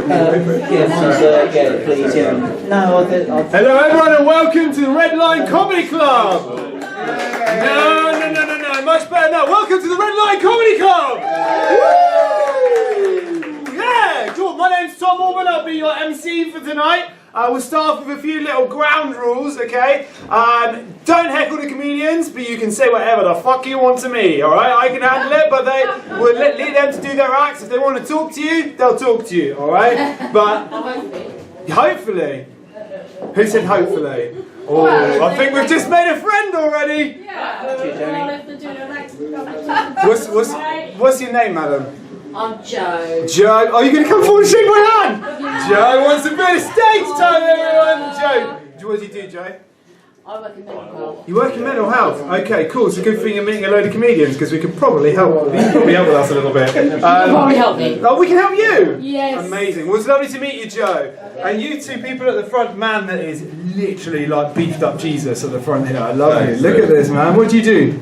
Get it, please, yeah. No, I'll Hello everyone and welcome to the Red Line Comedy Club! No, much better now. Welcome to the Red Line Comedy Club! Woo! Yeah, cool. My name's Tom Alban, I'll be your MC for tonight. We'll start with a few little ground rules, okay? Don't heckle the comedians, but you can say whatever the fuck you want to me, alright? I can handle it, but we'll leave them to do their acts. If they want to talk to you, they'll talk to you, alright? But, hopefully. Who said hopefully? Oh, I think we've just made a friend already! What's your name, madam? I'm Joe. Joe, are you going to come forward and shake my hand? Joe wants a bit of stage time, everyone. Joe, what do you do, Joe? I work in mental health. You work in mental health? Okay, cool. It's a good thing you're meeting a load of comedians because we could probably help. You can probably help with us a little bit. You can probably help me. Oh, we can help you? Yes. Amazing. Well, it's lovely to meet you, Joe. And you two people at the front, man, that is literally like beefed up Jesus at the front here. I love you. Look at this, man. What do you do?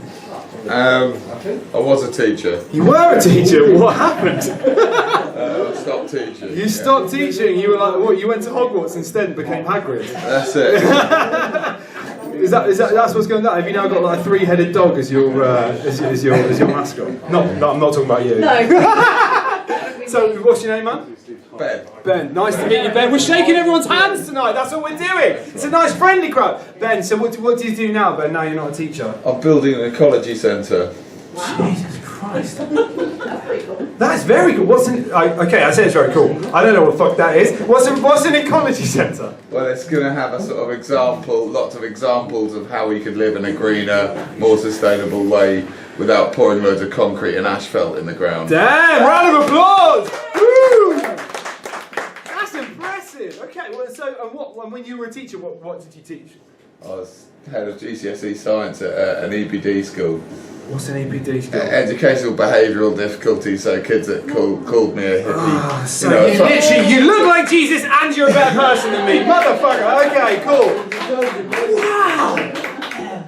I was a teacher. You were a teacher? What happened? I stopped teaching. You stopped teaching? You were like, what, you went to Hogwarts instead and became Hagrid? That's it. That's what's going on? Have you now got like a three-headed dog as your mascot? No, I'm not talking about you. No. So, what's your name, man? Ben. Ben, nice to meet you, Ben. We're shaking everyone's hands tonight. That's what we're doing. It's a nice friendly crowd. Ben, so what do you do now, Ben? Now you're not a teacher. I'm building an ecology centre. Jesus Christ. That's very cool. Okay, I say it's very cool. I don't know what the fuck that is. What's an ecology centre? Well, it's going to have a sort of lots of examples of how we could live in a greener, more sustainable way without pouring loads of concrete and asphalt in the ground. Damn! Round of applause! Woo! That's impressive. Okay, well, so when you were a teacher, what did you teach? I was head of GCSE science at an EPD school. What's an EPD school? Educational behavioural difficulties, so kids that called me a hippie. So you look like Jesus and you're a better person than me. Motherfucker, okay, cool. Wow!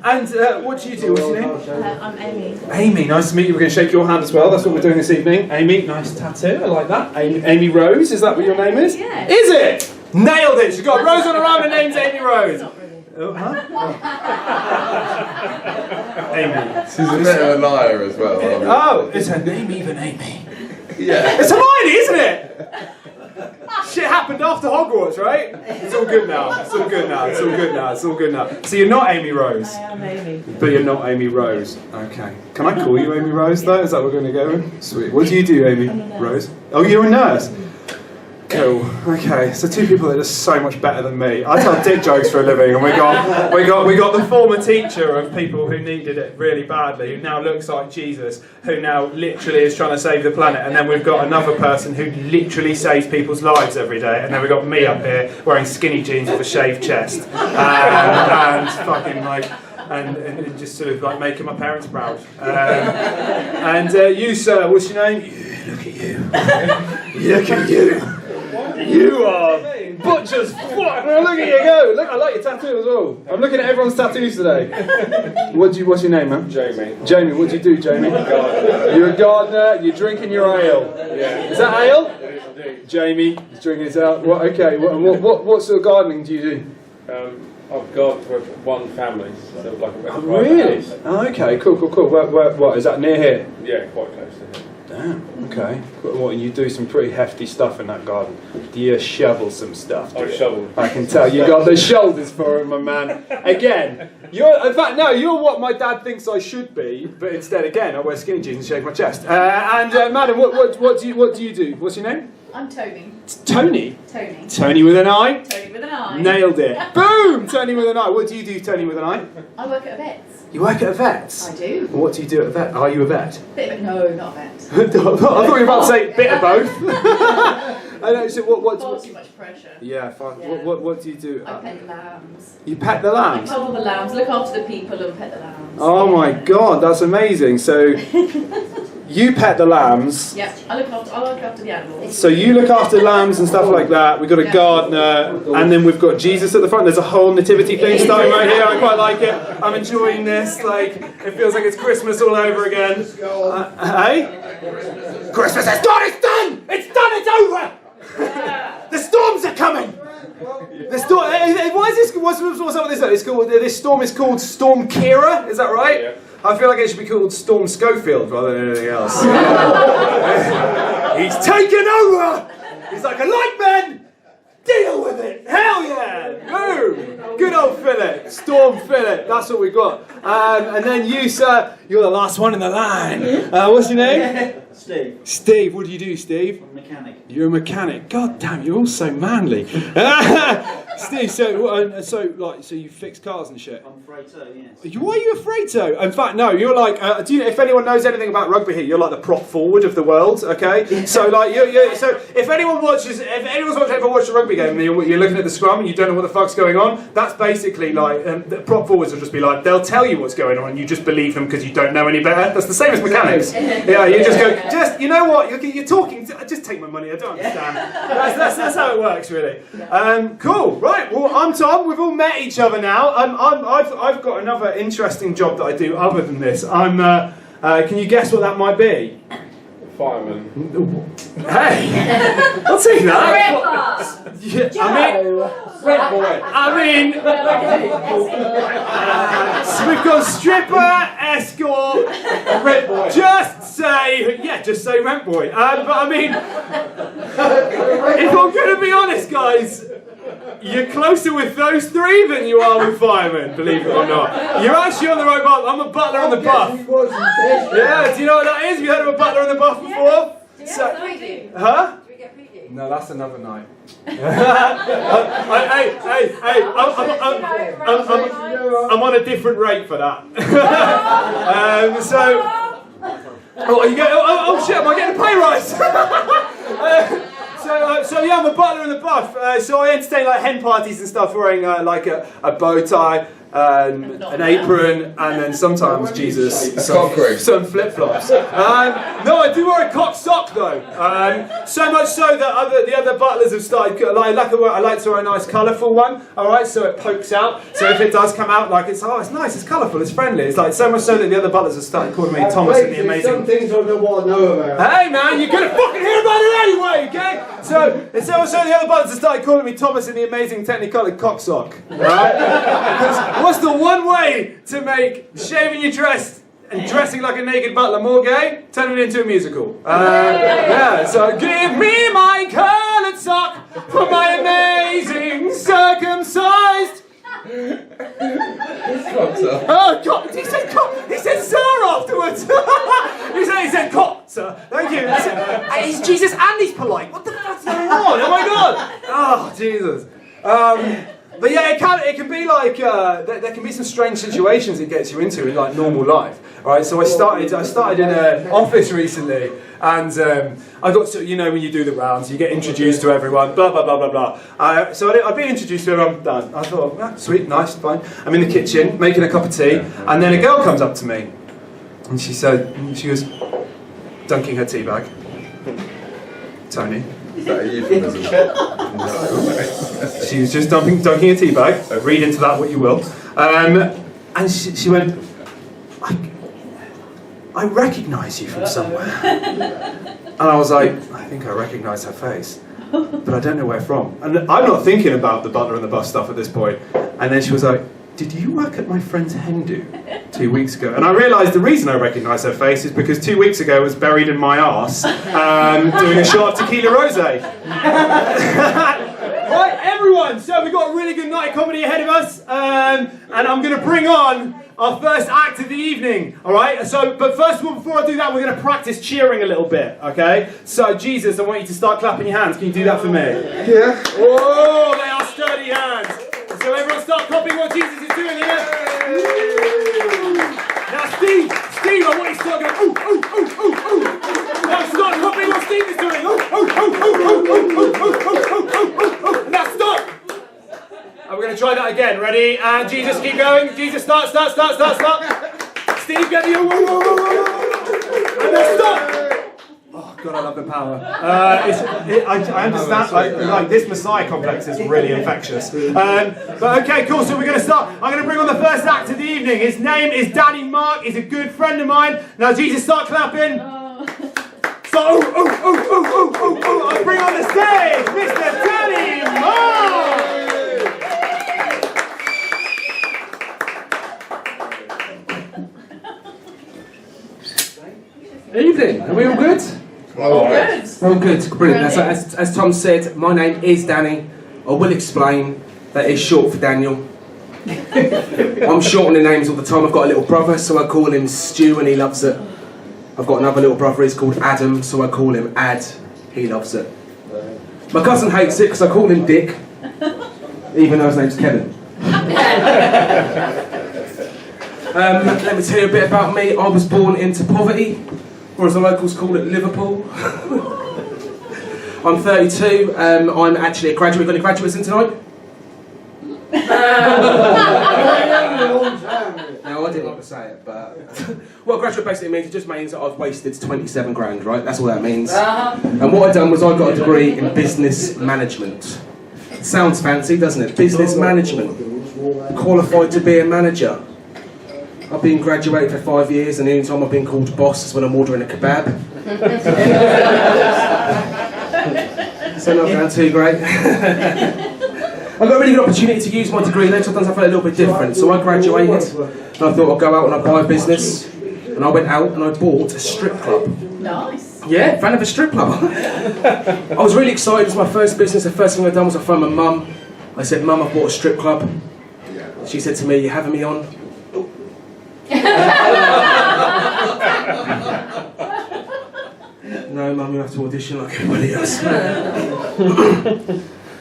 And what do you do? What's your name? I'm Amy. Amy, nice to meet you. We're going to shake your hand as well. That's what we're doing this evening. Amy, nice tattoo. I like that. Amy Rose, is that what your name is? Yeah. Is it? Nailed it. She's got a rose on her arm and her name's Amy Rose. Oh, huh? Amy. She's a bit of a liar as well. Oh, is her name even Amy? Yeah. It's Hermione, isn't it? Shit happened after Hogwarts, right? It's all good now. It's all good now. It's all good now. It's all good now. So you're not Amy Rose. I am Amy. But you're not Amy Rose. Okay. Can I call you Amy Rose though? Is that what we're going to go with? Sweet. What do you do, Amy Rose? Oh, you're a nurse. Cool. Okay. So two people that are just so much better than me. I tell dick jokes for a living, and we got the former teacher of people who needed it really badly, who now looks like Jesus, who now literally is trying to save the planet, and then we've got another person who literally saves people's lives every day, and then we've got me up here wearing skinny jeans with a shaved chest, and fucking like. And just sort of like making my parents proud. You, sir, what's your name? Look at you. Look at you. You are butcher's fuck. Look at you go. Look, I like your tattoo as well. I'm looking at everyone's tattoos today. What's your name, man? Jamie. Jamie, what do you do, Jamie? Gardener. You're a gardener. You're drinking your ale. Yeah. Is that ale? It is indeed. Jamie is drinking his ale. Well, okay. What sort of gardening do you do? I've got with one family, so like a Oh, really? Oh, okay, cool. What, is that near here? Yeah, quite close to here. Damn, okay. What, and you do some pretty hefty stuff in that garden. Do you shovel some stuff? I shovel. I can tell you got the shoulders for it, my man. Again, in fact, no, you're what my dad thinks I should be, but instead, again, I wear skinny jeans and shave my chest. Madam, what do you do? What's your name? I'm Tony. Tony? Tony. Tony with an I? Tony with an I. Nailed it. Boom! Tony with an I. What do you do, Tony with an I? I work at a vet's. You work at a vet's? I do. What do you do at a vet? Are you a vet? Bit of, no, not a vet. I thought you were about to say bit of both. I know, so Far too much pressure. Yeah, fine. Yeah. What do you do? I pet the lambs. You pet the I lambs? cuddle the lambs, look after the people and pet the lambs. Oh my god, that's amazing. So you pet the lambs. Yeah, I look after the animals. So you look after lambs and stuff like that. We've got a gardener, and then we've got Jesus at the front. There's a whole nativity thing starting right here. I quite like it. I'm enjoying this. Like, it feels like it's Christmas all over again. Hey? Christmas is done! It's done! It's done! It's over! The storms are coming! The storm. Why is this? What's up with this? It's called. This storm is called Storm Kira. Is that right? Yeah. I feel like it should be called Storm Schofield rather than anything else. He's taken over. He's like a light man. Deal with it. Hell yeah. Boom. Good old Philip. Storm Philip. That's what we got. And then you, sir. You're the last one in the line. What's your name? Steve. Steve. What do you do, Steve? I'm a mechanic. You're a mechanic. God damn, you're all so manly. Steve, so you fix cars and shit. I'm afraid so, yes. Why are you afraid to? In fact, no. You're like, if anyone knows anything about rugby here, you're like the prop forward of the world. Okay. So like, so if anyone's watching a rugby game and you're looking at the scrum and you don't know what the fuck's going on, that's basically like the prop forwards will just be like, they'll tell you what's going on and you just believe them because you don't know any better. That's the same as mechanics. Yeah, you just go, you know what? You're talking. Just take my money. I don't understand. That's how it works, really. Cool. Right. Well, I'm Tom. We've all met each other now. I've got another interesting job that I do other than this. Can you guess what that might be? Fireman. Hey, I'll take that. Yeah, Red boy. So we've got stripper, escort, Red boy. just say rent boy. But I mean, if I'm going to be honest, guys, you're closer with those three than you are with firemen, believe it or not. You're actually on the right path. I'm a butler on the buff. Yeah, do you know what that is? Have you heard of a butler on the buff before? Huh? No, that's another night. I'm on a different rate for that. Oh shit, am I getting a pay rise? So yeah, I'm a butler in the buff. So I entertain like hen parties and stuff, wearing like a bow tie, an apron, and then sometimes some flip flops. No, I do wear a cock sock though. So much so that the other butlers have started. I like to wear a nice colourful one. All right, so it pokes out. So if it does come out, like it's nice, it's colourful, it's friendly. It's like so much so that the other butlers have started calling me Thomas and the Amazing. Some things I don't want to know about. Hey man, you're gonna fucking hear about it anyway, okay? So it's so much so the other butlers have started calling me Thomas and the Amazing Technicolor Cocksock. Right? Because what's the one way to make shaving your dress and dressing like a naked butler more gay? Turn it into a musical. So give me my coloured sock for my amazing circumcised. Oh God! He said cock. He said sir afterwards. he said cock, sir. Thank you. He's Jesus and he's polite. What the fuck's going on? Oh my God! Oh Jesus. But yeah, it can be like there can be some strange situations it gets you into in like normal life. All right, so I started in an office recently, and I got to, when you do the rounds, you get introduced to everyone, blah blah blah blah blah. So I'd been introduced to everyone. Done. I thought, sweet, nice, fine. I'm in the kitchen making a cup of tea, and then a girl comes up to me, and she was dunking her tea bag. Tony. Is that a euphemism? She was just dunking a tea bag. Read into that what you will. And she went, I recognise you from somewhere. And I was like, I think I recognise her face, but I don't know where from. And I'm not thinking about the butler and the bus stuff at this point. And then she was like, did you work at my friend's hen do 2 weeks ago? And I realised the reason I recognise her face is because 2 weeks ago I was buried in my arse doing a shot of tequila rosé. Right, everyone, so we've got a really good night of comedy ahead of us, and I'm going to bring on our first act of the evening, all right? But first of all, before I do that, we're going to practice cheering a little bit, okay? So, Jesus, I want you to start clapping your hands. Can you do that for me? Yeah. Oh, they are sturdy hands. So everyone start copying what Jesus is doing here. Now, Steve, I want you to start going, ooh, ooh, ooh, ooh, ooh. Now start copying what Steve is doing. Ooh, ooh, ooh, ooh, ooh, ooh, ooh, ooh, ooh, ooh. Now stop. And we're going to try that again. Ready? And Jesus, keep going. Jesus, start. Steve, get you. And then stop. Oh God, I love the power. I understand. This Messiah complex is really infectious. But okay, cool. So we're going to start. I'm going to bring on the first act of the evening. His name is Danny Mark. He's a good friend of mine. Now, Jesus, start clapping. So, I bring on the stage Mr. Danny Moore! Evening, are we all good? Good. All good, brilliant. As Tom said, my name is Danny. I will explain that is short for Daniel. I'm shortening names all the time. I've got a little brother, so I call him Stu and he loves it. I've got another little brother, he's called Adam, so I call him Ad. He loves it. My cousin hates it because I call him Dick, even though his name's Kevin. Let me tell you a bit about me. I was born into poverty, or as the locals call it, Liverpool. I'm 32. I'm actually a graduate. Got any graduates in tonight? No, I didn't like to say it, but what graduate basically means, it just means that I've wasted 27 grand, right? That's all that means. And what I've done was I got a degree in business management. Sounds fancy, doesn't it? Business management. Qualified to be a manager. I've been graduated for 5 years, and the only time I've been called boss is when I'm ordering a kebab. So not going too great. I got a really good opportunity to use my degree then, so I've done something a little bit different. So I graduated, and I thought I'd go out and I'd buy a business. And I went out and I bought a strip club. Nice. Yeah, fan of a strip club. I was really excited. It was my first business. The first thing I'd done was I phoned my mum. I said, Mum, I've bought a strip club. She said to me, you having me on? No, Mum, you have to audition like everybody else.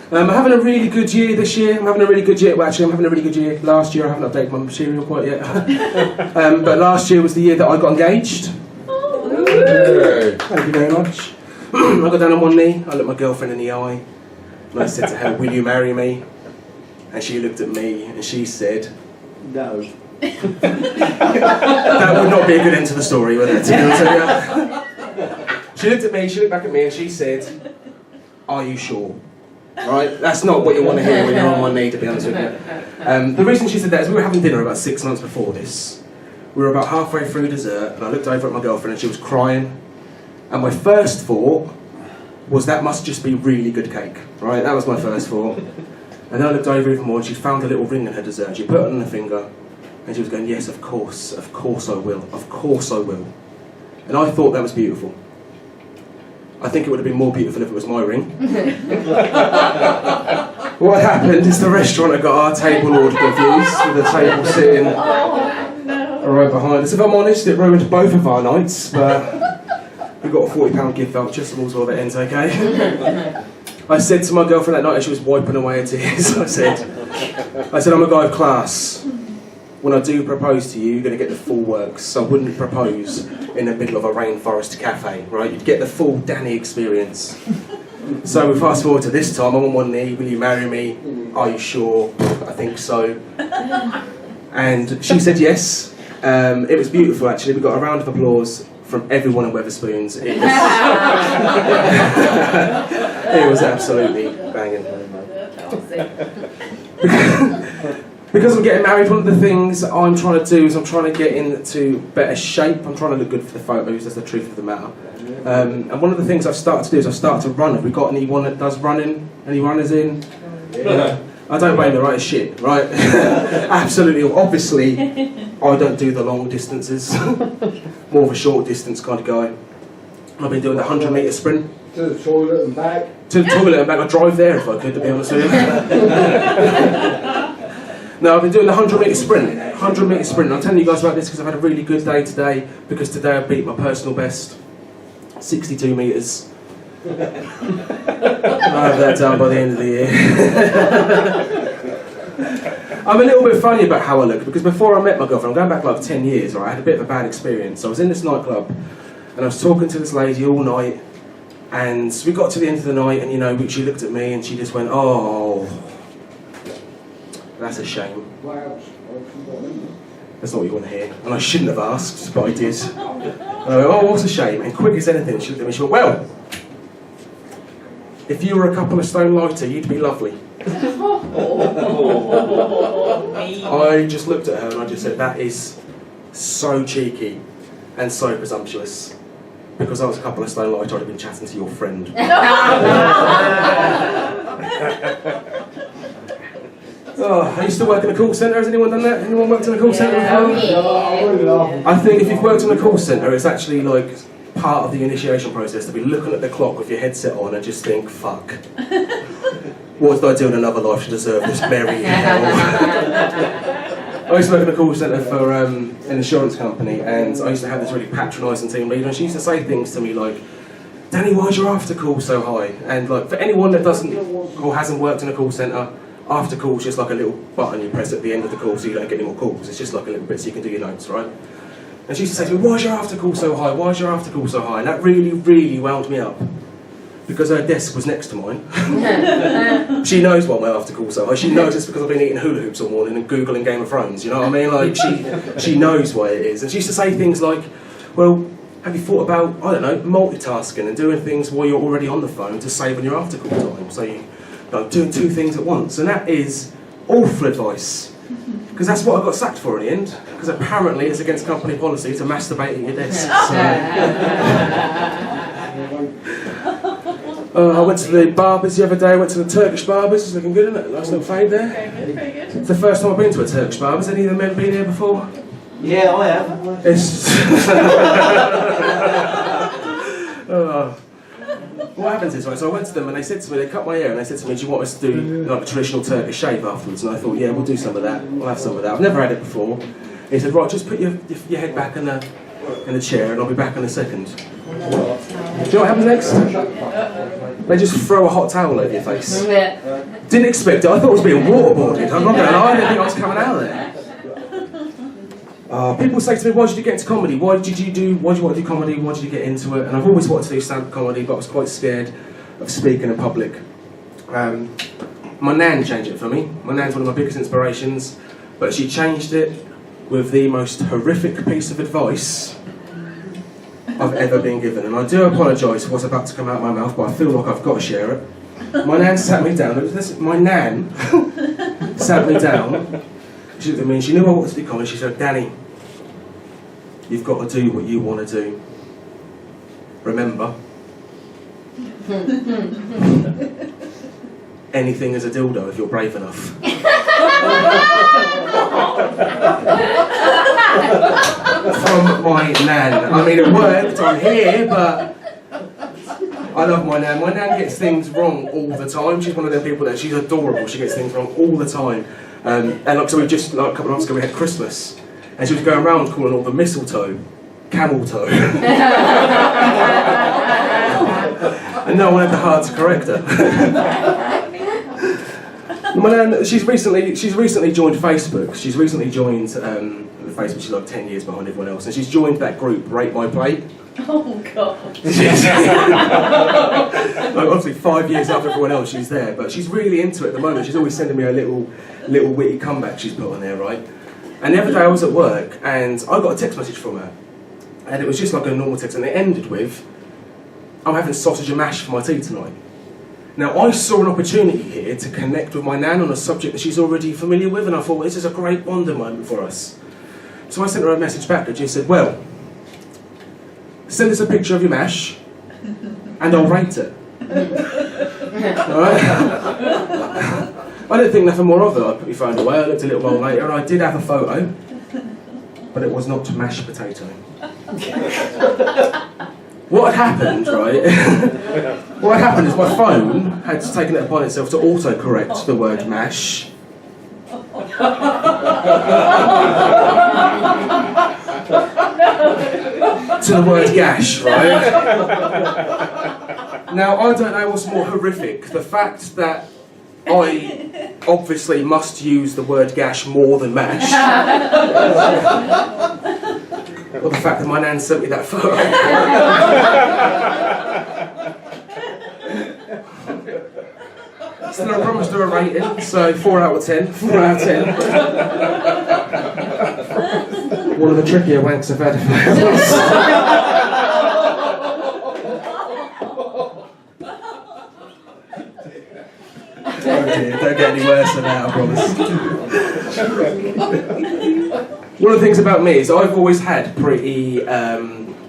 I'm having a really good year this year. I'm having a really good year. Well, actually, I'm having a really good year. Last year, I haven't updated my material quite yet. But last year was the year that I got engaged. Thank you very much. I got down on one knee. I looked my girlfriend in the eye, and I said to her, "Will you marry me?" And she looked at me and she said, No. That would not be a good end to the story, would it? To be honest with you. She looked at me. She looked back at me, and she said, "Are you sure?" Right? That's not what you want to hear when you're on one knee, to be honest with you. The reason she said that is we were having dinner about 6 months before this. We were about halfway through dessert, and I looked over at my girlfriend and she was crying. And my first thought was that must just be really good cake. Right? That was my first thought. And then I looked over even more and she found a little ring in her dessert. She put it on her finger and she was going, yes, of course I will, of course I will. And I thought that was beautiful. I think it would have been more beautiful if it was my ring. What happened is the restaurant had got our table order confused with the table sitting right behind us. If I'm honest, it ruined both of our nights, but we got a £40 gift voucher, so all's well that ends okay. I said to my girlfriend that night as she was wiping away her tears, I said, I'm a guy of class. When I do propose to you, you're going to get the full works. So I wouldn't propose in the middle of a rainforest cafe, right? You'd get the full Danny experience. So we fast forward to this time, I'm on one knee, will you marry me? Are you sure? I think so. And she said yes. It was beautiful actually, we got a round of applause from everyone at Wetherspoons. It was absolutely banging. Because I'm getting married, one of the things I'm trying to do is I'm trying to get into better shape. I'm trying to look good for the photos, that's the truth of the matter. And one of the things I've started to do is I've started to run. Have we got anyone that does running? Any runners in? Yeah. I don't blame the right as shit, right? Absolutely. Obviously, I don't do the long distances. More of a short distance kind of guy. I've been doing the 100-metre sprint. To the toilet and back. To the toilet and back. I'd drive there if I could, to be honest with you. No, I've been doing the 100-metre sprint. 100-metre sprint. I'm telling you guys about this because I've had a really good day today, because today I beat my personal best. 62 metres. I'll have that done by the end of the year. I'm a little bit funny about how I look, because before I met my girlfriend, I'm going back like 10 years, right, I had a bit of a bad experience. I was in this nightclub and I was talking to this lady all night, and we got to the end of the night and, you know, she looked at me and she just went, oh, that's a shame. That's not what you want to hear. And I shouldn't have asked, but I did. And I went, oh, what's a shame? And quick as anything, she looked at me and she went, well, if you were a couple of stone lighter, you'd be lovely. I just looked at her and I just said, that is so cheeky and so presumptuous. because I was a couple of stone light, I'd have been chatting to your friend. Oh, I used to work in a call centre. Has anyone done that? Anyone worked in a call centre before? I think if you've worked in a call centre, it's actually like part of the initiation process to be looking at the clock with your headset on and just think, fuck. What did I do in another life to deserve this merry hell? I used to work in a call centre for an insurance company, and I used to have this really patronising team leader, and she used to say things to me like, Danny, why's your after call so high? And like, for anyone that doesn't or hasn't worked in a call centre, after call's just like a little button you press at the end of the call so you don't get any more calls. It's just like a little bit so you can do your notes, right? And she used to say to me, why's your after call so high? Why's your after call so high? And that really, really wound me up. Because her desk was next to mine. She knows why my after call's so high. She knows it's because I've been eating hula hoops all morning and Googling Game of Thrones, you know what I mean? Like, she knows why it is. And she used to say things like, well, have you thought about, I don't know, multitasking and doing things while you're already on the phone to save on your after call time? So you know, doing two things at once. And that is awful advice. Because that's what I got sacked for in the end. Because apparently it's against company policy to masturbate at your desk. So. I went to the barbers the other day. I went to the Turkish barbers. It's looking good, isn't it? Nice little fade there. Very good, very good. It's the first time I've been to a Turkish barber. Has any of the men been here before? Yeah, I have. It's what happens is, right, so I went to them and they said to me, they cut my hair and they said to me, do you want us to do like a traditional Turkish shave afterwards? And I thought, yeah, we'll do some of that. We'll have some of that. I've never had it before. He said, right, just put your head back in the chair and I'll be back in a second. Do you know what happens next? They just throw a hot towel over your face. Didn't expect it. I thought it was being waterboarded. I'm not going to lie, I didn't think I was coming out of there. People say to me, why did you get into comedy? Why did you want to do comedy? Why did you get into it? And I've always wanted to do stand-up comedy, but I was quite scared of speaking in public. My nan changed it for me. My nan's one of my biggest inspirations, but she changed it with the most horrific piece of advice I've ever been given. And I do apologise for what's about to come out of my mouth, but I feel like I've got to share it. My nan sat me down. My nan sat me down. She looked at me and she knew I wanted to do comedy. She said, Danny, you've got to do what you want to do. Remember, anything is a dildo if you're brave enough. From my nan. I mean, it worked, I'm here, but I love my nan. My nan gets things wrong all the time. She's one of them people that she's adorable. She gets things wrong all the time. And like, so we just, like a couple of months ago, we had Christmas, and she was going around calling all the mistletoe camel toe. And no one had the heart to correct her. My nan, she's recently joined Facebook. She's recently joined Facebook. She's like 10 years behind everyone else, and she's joined that group, Rate My Plate. Oh God. Like, obviously 5 years after everyone else she's there, but she's really into it at the moment. She's always sending me a little witty comeback she's put on there, right? And the other day I was at work and I got a text message from her, and it was just like a normal text, and it ended with, I'm having sausage and mash for my tea tonight. Now I saw an opportunity here to connect with my nan on a subject that she's already familiar with, and I thought, this is a great bonding moment for us. So I sent her a message back and she said, well, send us a picture of your mash and I'll rate it. Alright? I didn't think nothing more of it. I put my phone away, I looked a little while later and I did have a photo, but it was not mashed potato. What had happened, right? What had happened is my phone had taken it upon itself to auto-correct the word mash. To the word gash, right? Now, I don't know what's more horrific, the fact that I obviously must use the word gash more than mash, or the fact that my nan sent me that photo. Still, I promised her a rating, so 4 out of 10. 4 out of 10. One of the trickier wanks I've had. Oh dear, don't get any worse than that, I promise. One of the things about me is I've always had pretty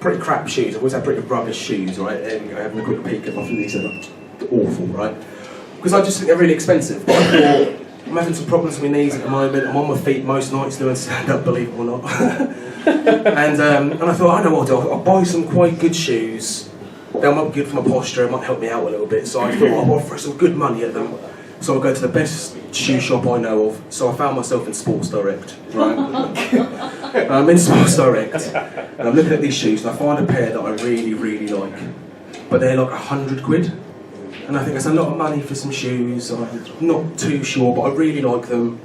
pretty crap shoes. I've always had pretty rubbish shoes, right? There we go, having a quick peek at them. These are awful, right? Because I just think they're really expensive. But I thought, I'm having some problems with my knees at the moment. I'm on my feet most nights doing stand-up, believe it or not. and I thought, I know what I'll do. I'll buy some quite good shoes. They might be good for my posture, it might help me out a little bit. So I thought, I'll throw some good money at them. So I'll go to the best shoe shop I know of. So I found myself in Sports Direct, right? I'm in Sports Direct, and I'm looking at these shoes, and I find a pair that I really, really like. But they're like £100. And I think it's a lot of money for some shoes. I'm not too sure, but I really like them.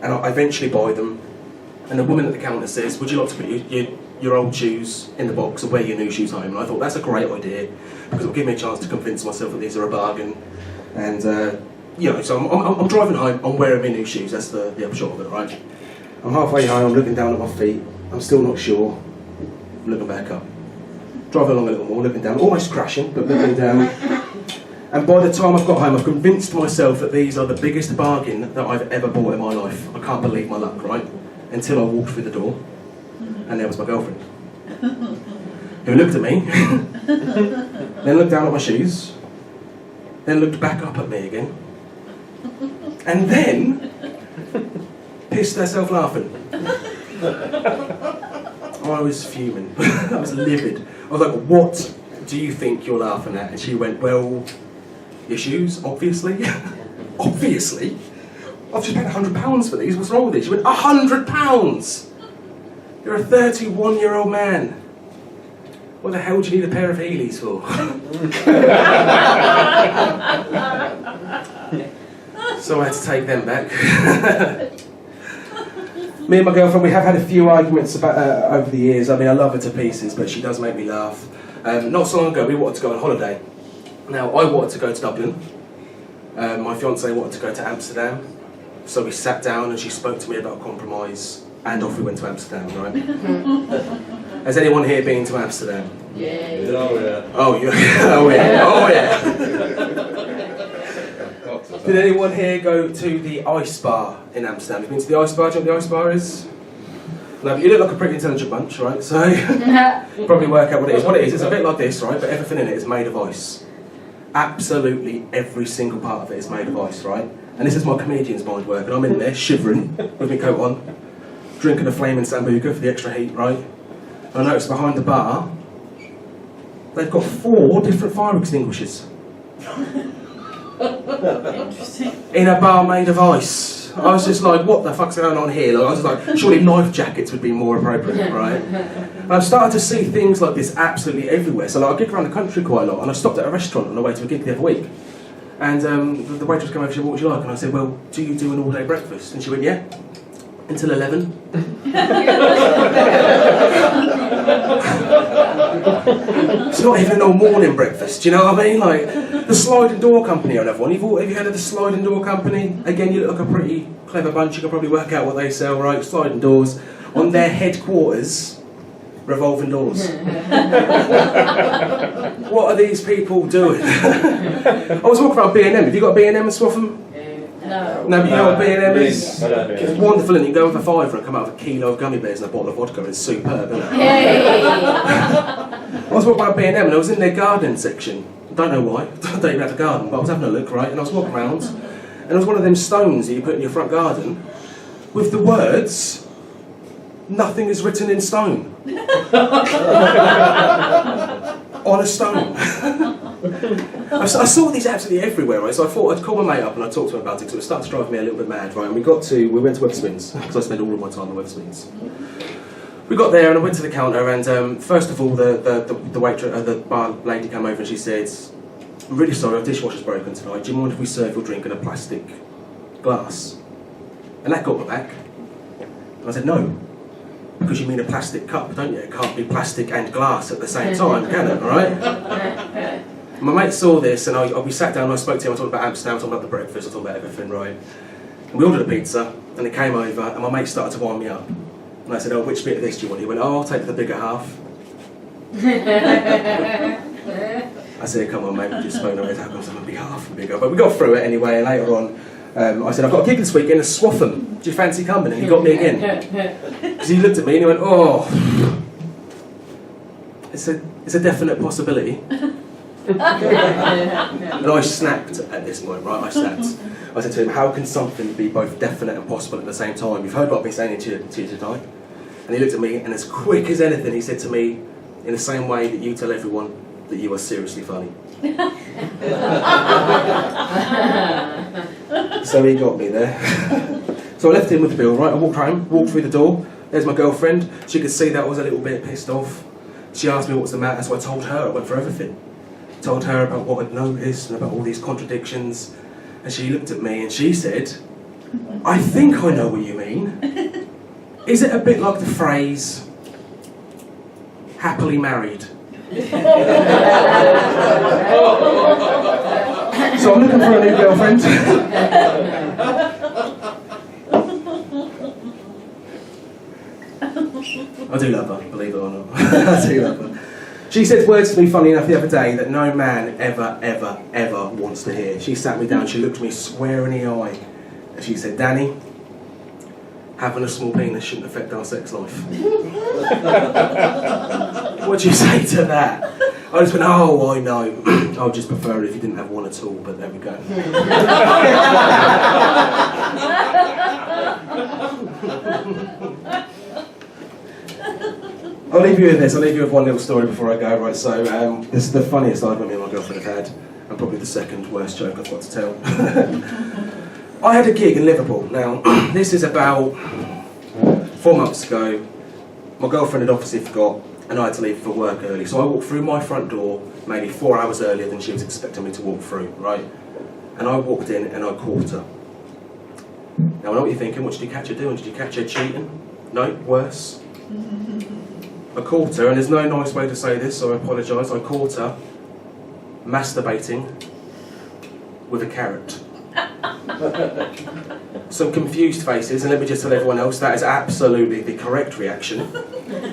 And I eventually buy them. And the woman at the counter says, would you like to put your old shoes in the box and wear your new shoes home? And I thought, that's a great idea, because it'll give me a chance to convince myself that these are a bargain. And, you know, so I'm driving home, I'm wearing my new shoes, that's the upshot of it, right? I'm halfway home, I'm looking down at my feet, I'm still not sure, I'm looking back up. Driving along a little more, looking down, almost crashing, but looking down. And by the time I've got home, I've convinced myself that these are the biggest bargain that I've ever bought in my life. I can't believe my luck, right? Until I walked through the door, and there was my girlfriend, who looked at me, then looked down at my shoes, then looked back up at me again, and then pissed herself laughing. I was fuming. I was livid. I was like, what do you think you're laughing at? And she went, well, your shoes, obviously. Obviously? I've just paid £100 for these, what's wrong with these? She went, £100! You're a 31-year-old man. What the hell do you need a pair of Heelys for? So I had to take them back. Me and my girlfriend, we have had a few arguments about, over the years. I mean, I love her to pieces, but she does make me laugh. Not so long ago, we wanted to go on holiday. Now, I wanted to go to Dublin. My fiancée wanted to go to Amsterdam. So we sat down and she spoke to me about compromise, and off we went to Amsterdam, right? Has anyone here been to Amsterdam? Yeah. Oh, yeah. Oh, yeah. Oh, yeah. Oh, yeah. Did anyone here go to the ice bar in Amsterdam? You've been to the ice bar? Do you know what the ice bar is? No, but you look like a pretty intelligent bunch, right? So, probably work out what it is. What it is, it's a bit like this, right? But everything in it is made of ice. Absolutely every single part of it is made of ice, right? And this is my comedian's mind work, and I'm in there shivering with my coat on, drinking a flaming sambuca for the extra heat, right? And I noticed behind the bar, they've got 4 different fire extinguishers. Interesting. In a bar made of ice. I was just like, what the fuck's going on here? Like, I was like, surely life jackets would be more appropriate, right? And I've started to see things like this absolutely everywhere. So like, I gig around the country quite a lot, and I stopped at a restaurant on the way to a gig the other week. And the waitress came over, she said, what would you like? And I said, well, do you do an all-day breakfast? And she went, yeah. Until 11. It's not even no morning breakfast, do you know what I mean? Like, the sliding door company, another one. Have you heard of the sliding door company? Again, you look like a pretty clever bunch, you can probably work out what they sell, right? Sliding doors. On their headquarters, revolving doors. What are these people doing? I was walking around B&M. Have you got a B&M in Swaffham? No. No, but you know what B&M is? I don't know. It's wonderful, and you go with a £5 and come out with a kilo of gummy bears and a bottle of vodka, and it's superb, isn't it? I was walking around B&M and I was in their garden section. I don't know why, I don't even have a garden, but I was having a look, right? And I was walking around, and it was one of them stones that you put in your front garden with the words, nothing is written in stone. On a stone. I saw these absolutely everywhere, right? So I thought I'd call my mate up and I'd talk to him about it, because it was starting to drive me a little bit mad, right? And we went to Wetherspoons, because I spend all of my time at Wetherspoons. We got there and I went to the counter, and first of all, the waitress, the bar lady came over and she said, I'm really sorry, our dishwasher's broken tonight. Do you mind if we serve your drink in a plastic glass? And that got me back. And I said, no. Because you mean a plastic cup, don't you? It can't be plastic and glass at the same time, can it, alright? My mate saw this, and we sat down and I spoke to him. I talked about Amsterdam, I talked about the breakfast, I talked about everything, right? And we ordered a pizza, and it came over, and my mate started to wind me up. And I said, oh, which bit of this do you want? He went, oh, I'll take the bigger half. I said, come on, mate, we just spoke, no, how comes I'm a big half and bigger? But we got through it anyway, and later on, I said, I've got a gig this weekend in Swaffham. Do you fancy coming? And he got me again. Because he looked at me and he went, oh, it's a definite possibility. And I snapped at this point, right? I snapped. I said to him, how can something be both definite and possible at the same time? You've heard what I've been saying to you tonight. And he looked at me, and as quick as anything, he said to me, in the same way that you tell everyone that you are seriously funny. So he got me there. So I left him with the bill, right? I walked home, walked through the door. There's my girlfriend. She could see that I was a little bit pissed off. She asked me what's the matter, so I told her. I went for everything. Told her about what I'd noticed and about all these contradictions. And she looked at me and she said, I think I know what you mean. Is it a bit like the phrase, happily married? So I'm looking for a new girlfriend. I do love her, believe it or not. I do love her. She said words to me, funny enough, the other day that no man ever, ever, ever wants to hear. She sat me down, she looked me square in the eye, and she said, Danny, having a small penis shouldn't affect our sex life. What do you say to that? I just went, oh, I know. I would just prefer it if you didn't have one at all, but there we go. I'll leave you with this. I'll leave you with one little story before I go. Right, so this is the funniest argument me and my girlfriend have had, and probably the second worst joke I've got to tell. I had a gig in Liverpool. Now, this is about 4 months ago. My girlfriend had obviously forgot, and I had to leave for work early. So I walked through my front door maybe 4 hours earlier than she was expecting me to walk through, right? And I walked in and I caught her. Now, I know what you're thinking. What did you catch her doing? Did you catch her cheating? No, worse. I caught her, and there's no nice way to say this, so I apologise. I caught her masturbating with a carrot. Some confused faces, and let me just tell everyone else that is absolutely the correct reaction.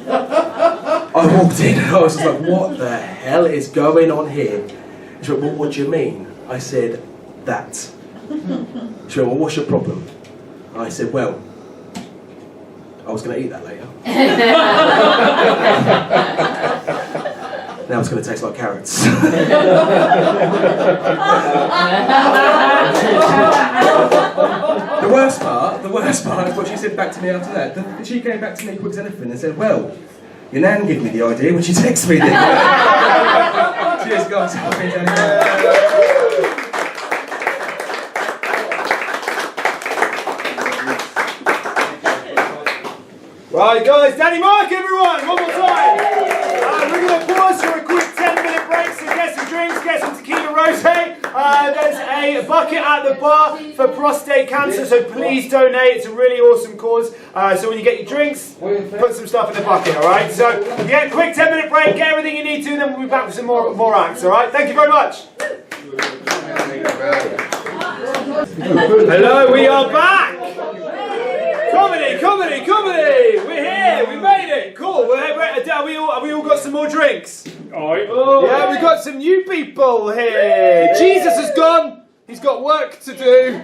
I walked in and I was just like, what the hell is going on here? She went, well, what do you mean? I said, that. She went, well, what's your problem? I said, well, I was going to eat that later. Now it's going to taste like carrots. The worst part is what she said back to me after that. She came back to me quick as anything and said, well, your nan gave me the idea when she texted me. Cheers, guys. Right, guys, Danny Mark, everyone, one more time. We're going to pause for a quick 10-minute break, so get some drinks, get some tequila rosé. There's a bucket at the bar for prostate cancer, so please donate. It's a really awesome cause. So when you get your drinks, put some stuff in the bucket, all right? So yeah, quick 10-minute break, get everything you need to, and then we'll be back with some more acts, all right? Thank you very much. Hello, we are back. Comedy! We're here. We made it. Cool. Have we all got some more drinks? Yeah, we've got some new people here. Jesus has gone. He's got work to do.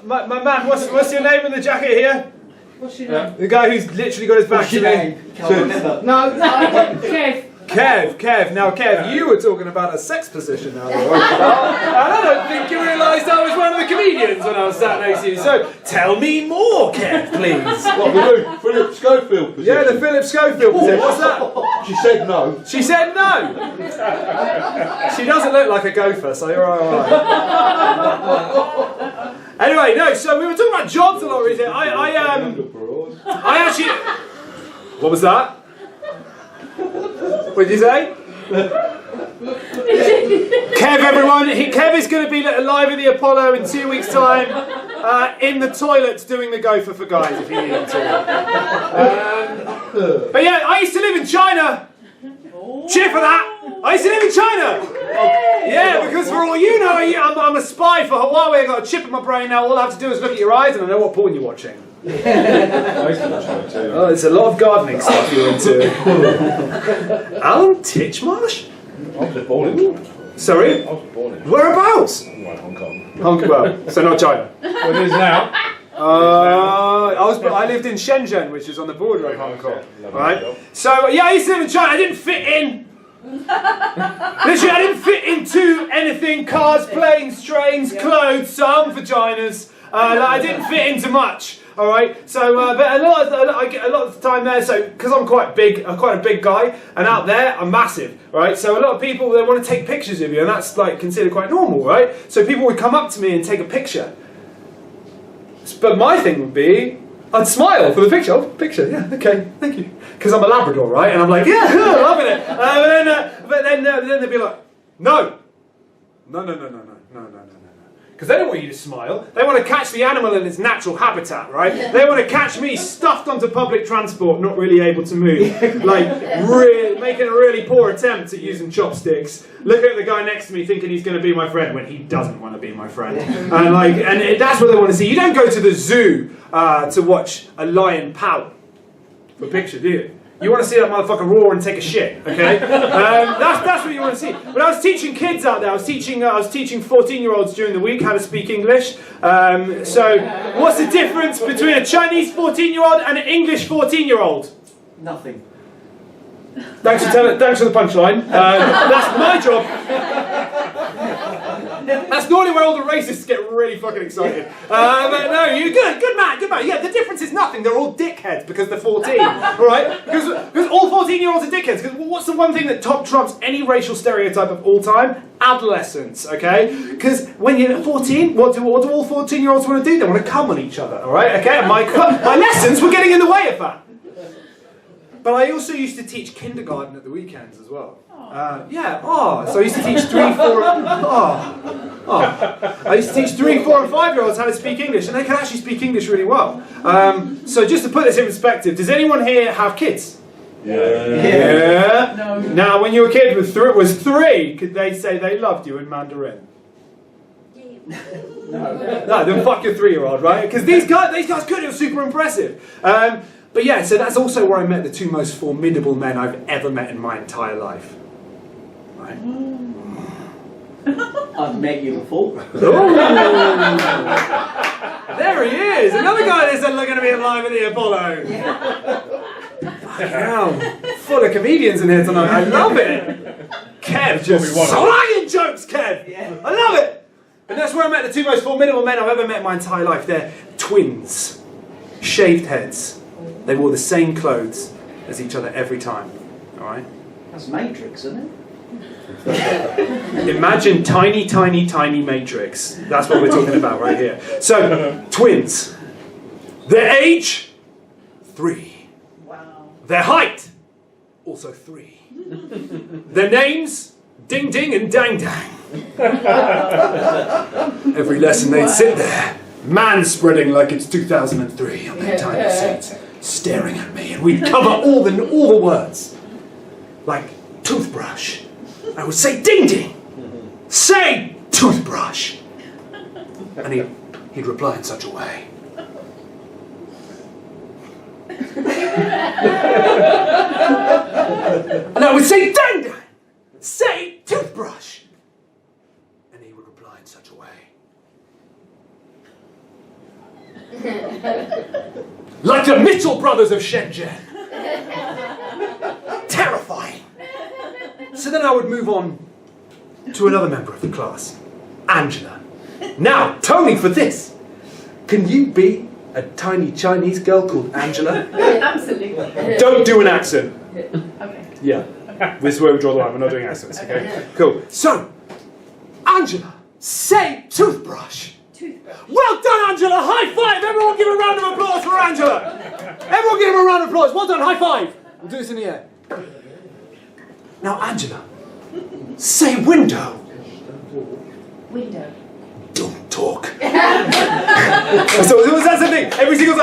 My man, what's your name in the jacket here? What's your name? The guy who's literally got his back to me. Can't remember. No, Kev. Now, Kev, you were talking about a sex position now. I don't think you realised I was one of the comedians when I was sat next to you. So, tell me more, Kev, please. What we do? Philip Schofield position. Yeah, the Philip Schofield position. What's that? She said no. She said no. She doesn't look like a gopher, so you're all right. Anyway, no. So we were talking about jobs a lot recently. I actually. What was that? What did you say? Kev, everyone. Kev is going to be live at the Apollo in 2 weeks' time, in the toilets doing the gopher for guys if you need him to. But yeah, I used to live in China. Cheer for that. I used to live in China. Yeah, because for all you know, I'm a spy for Huawei. I've got a chip in my brain now. All I have to do is look at your eyes and I know what porn you're watching. Oh, there's a lot of gardening stuff you're into. Alan Titchmarsh? I was born in. Sorry? I was born in. Whereabouts? Hong Kong. Hong Kong. So not China. Well, it is now. I lived in Shenzhen, which is on the border of Hong Kong. Right? So yeah, I used to live in China. I didn't fit in. Literally, I didn't fit into anything. Cars, planes, trains, clothes, some vaginas. I didn't fit into much. All right. So, but I get a lot of the time there. So, because I'm quite big, I'm quite a big guy, and out there I'm massive. Right. So a lot of people, they want to take pictures of you, and that's like considered quite normal, right? So people would come up to me and take a picture. But my thing would be, I'd smile for the picture. Oh, picture, yeah, okay, thank you. Because I'm a Labrador, right? And I'm like, yeah, loving it. But then they'd be like, no. Because they don't want you to smile. They want to catch the animal in its natural habitat, right? They want to catch me stuffed onto public transport, not really able to move. Like, making a really poor attempt at using chopsticks. Looking at the guy next to me thinking he's going to be my friend when he doesn't want to be my friend. And that's what they want to see. You don't go to the zoo to watch a lion pout for a picture, do you? You want to see that motherfucker roar and take a shit, okay? That's what you want to see. But I was teaching kids out there. I was teaching 14-year-olds during the week how to speak English. So, what's the difference between a Chinese 14-year-old and an English 14-year-old? Nothing. Thanks for the punchline. That's my job. That's normally where all the racists get really fucking excited. But no, you're good man. Yeah, the difference is nothing. They're all dickheads because they're 14, all right? Because all 14-year-olds are dickheads. Because what's the one thing that top trumps any racial stereotype of all time? Adolescence, okay? Because when you're 14, what do all 14-year-olds want to do? They want to come on each other, all right? Okay, and my lessons were getting in the way of that. But I also used to teach kindergarten at the weekends as well. So I used to teach 3, 4, I used to teach 3, 4, and 5-year-olds how to speak English, and they can actually speak English really well. So just to put this in perspective, does anyone here have kids? Yeah. No. Now, when your kid was 3, could they say they loved you in Mandarin? No, then fuck your 3-year-old, right? Because these guys could. It was super impressive. But yeah, so that's also where I met the 2 most formidable men I've ever met in my entire life. Right? I've met you before. There he is! Another guy that said they're going to be alive at the Apollo. Fucking hell. Full of comedians in here tonight. I love it. Kev just slanging jokes, Kev. I love it. And that's where I met the 2 most formidable men I've ever met in my entire life. They're twins. Shaved heads. They wore the same clothes as each other every time. Alright? That's Matrix, isn't it? Imagine tiny, tiny, tiny Matrix. That's what we're talking about right here. So, twins. Their age? 3. Wow. Their height? Also 3. Their names? Ding Ding and Dang Dang. Every lesson they'd sit there, man-spreading like it's 2003 on their tiny seats, staring at me, and we'd cover all the words. Like, toothbrush. I would say, ding ding! Say, toothbrush! And he'd reply in such a way. And I would say, dang dang! Say, toothbrush! And he would reply in such a way. Like the Mitchell brothers of Shenzhen. Terrifying. So then I would move on to another member of the class, Angela. Now, Tony, for this, can you be a tiny Chinese girl called Angela? Absolutely. Don't do an accent. Okay. Yeah. This is where we draw the line. We're not doing accents, okay? Cool. So, Angela, say toothbrush. Well done, Angela! High five! Everyone give a round of applause for Angela! Everyone give her a round of applause. Well done, high five! We'll do this in the air. Now, Angela, say window. Window. Don't talk. So that's the thing. Every single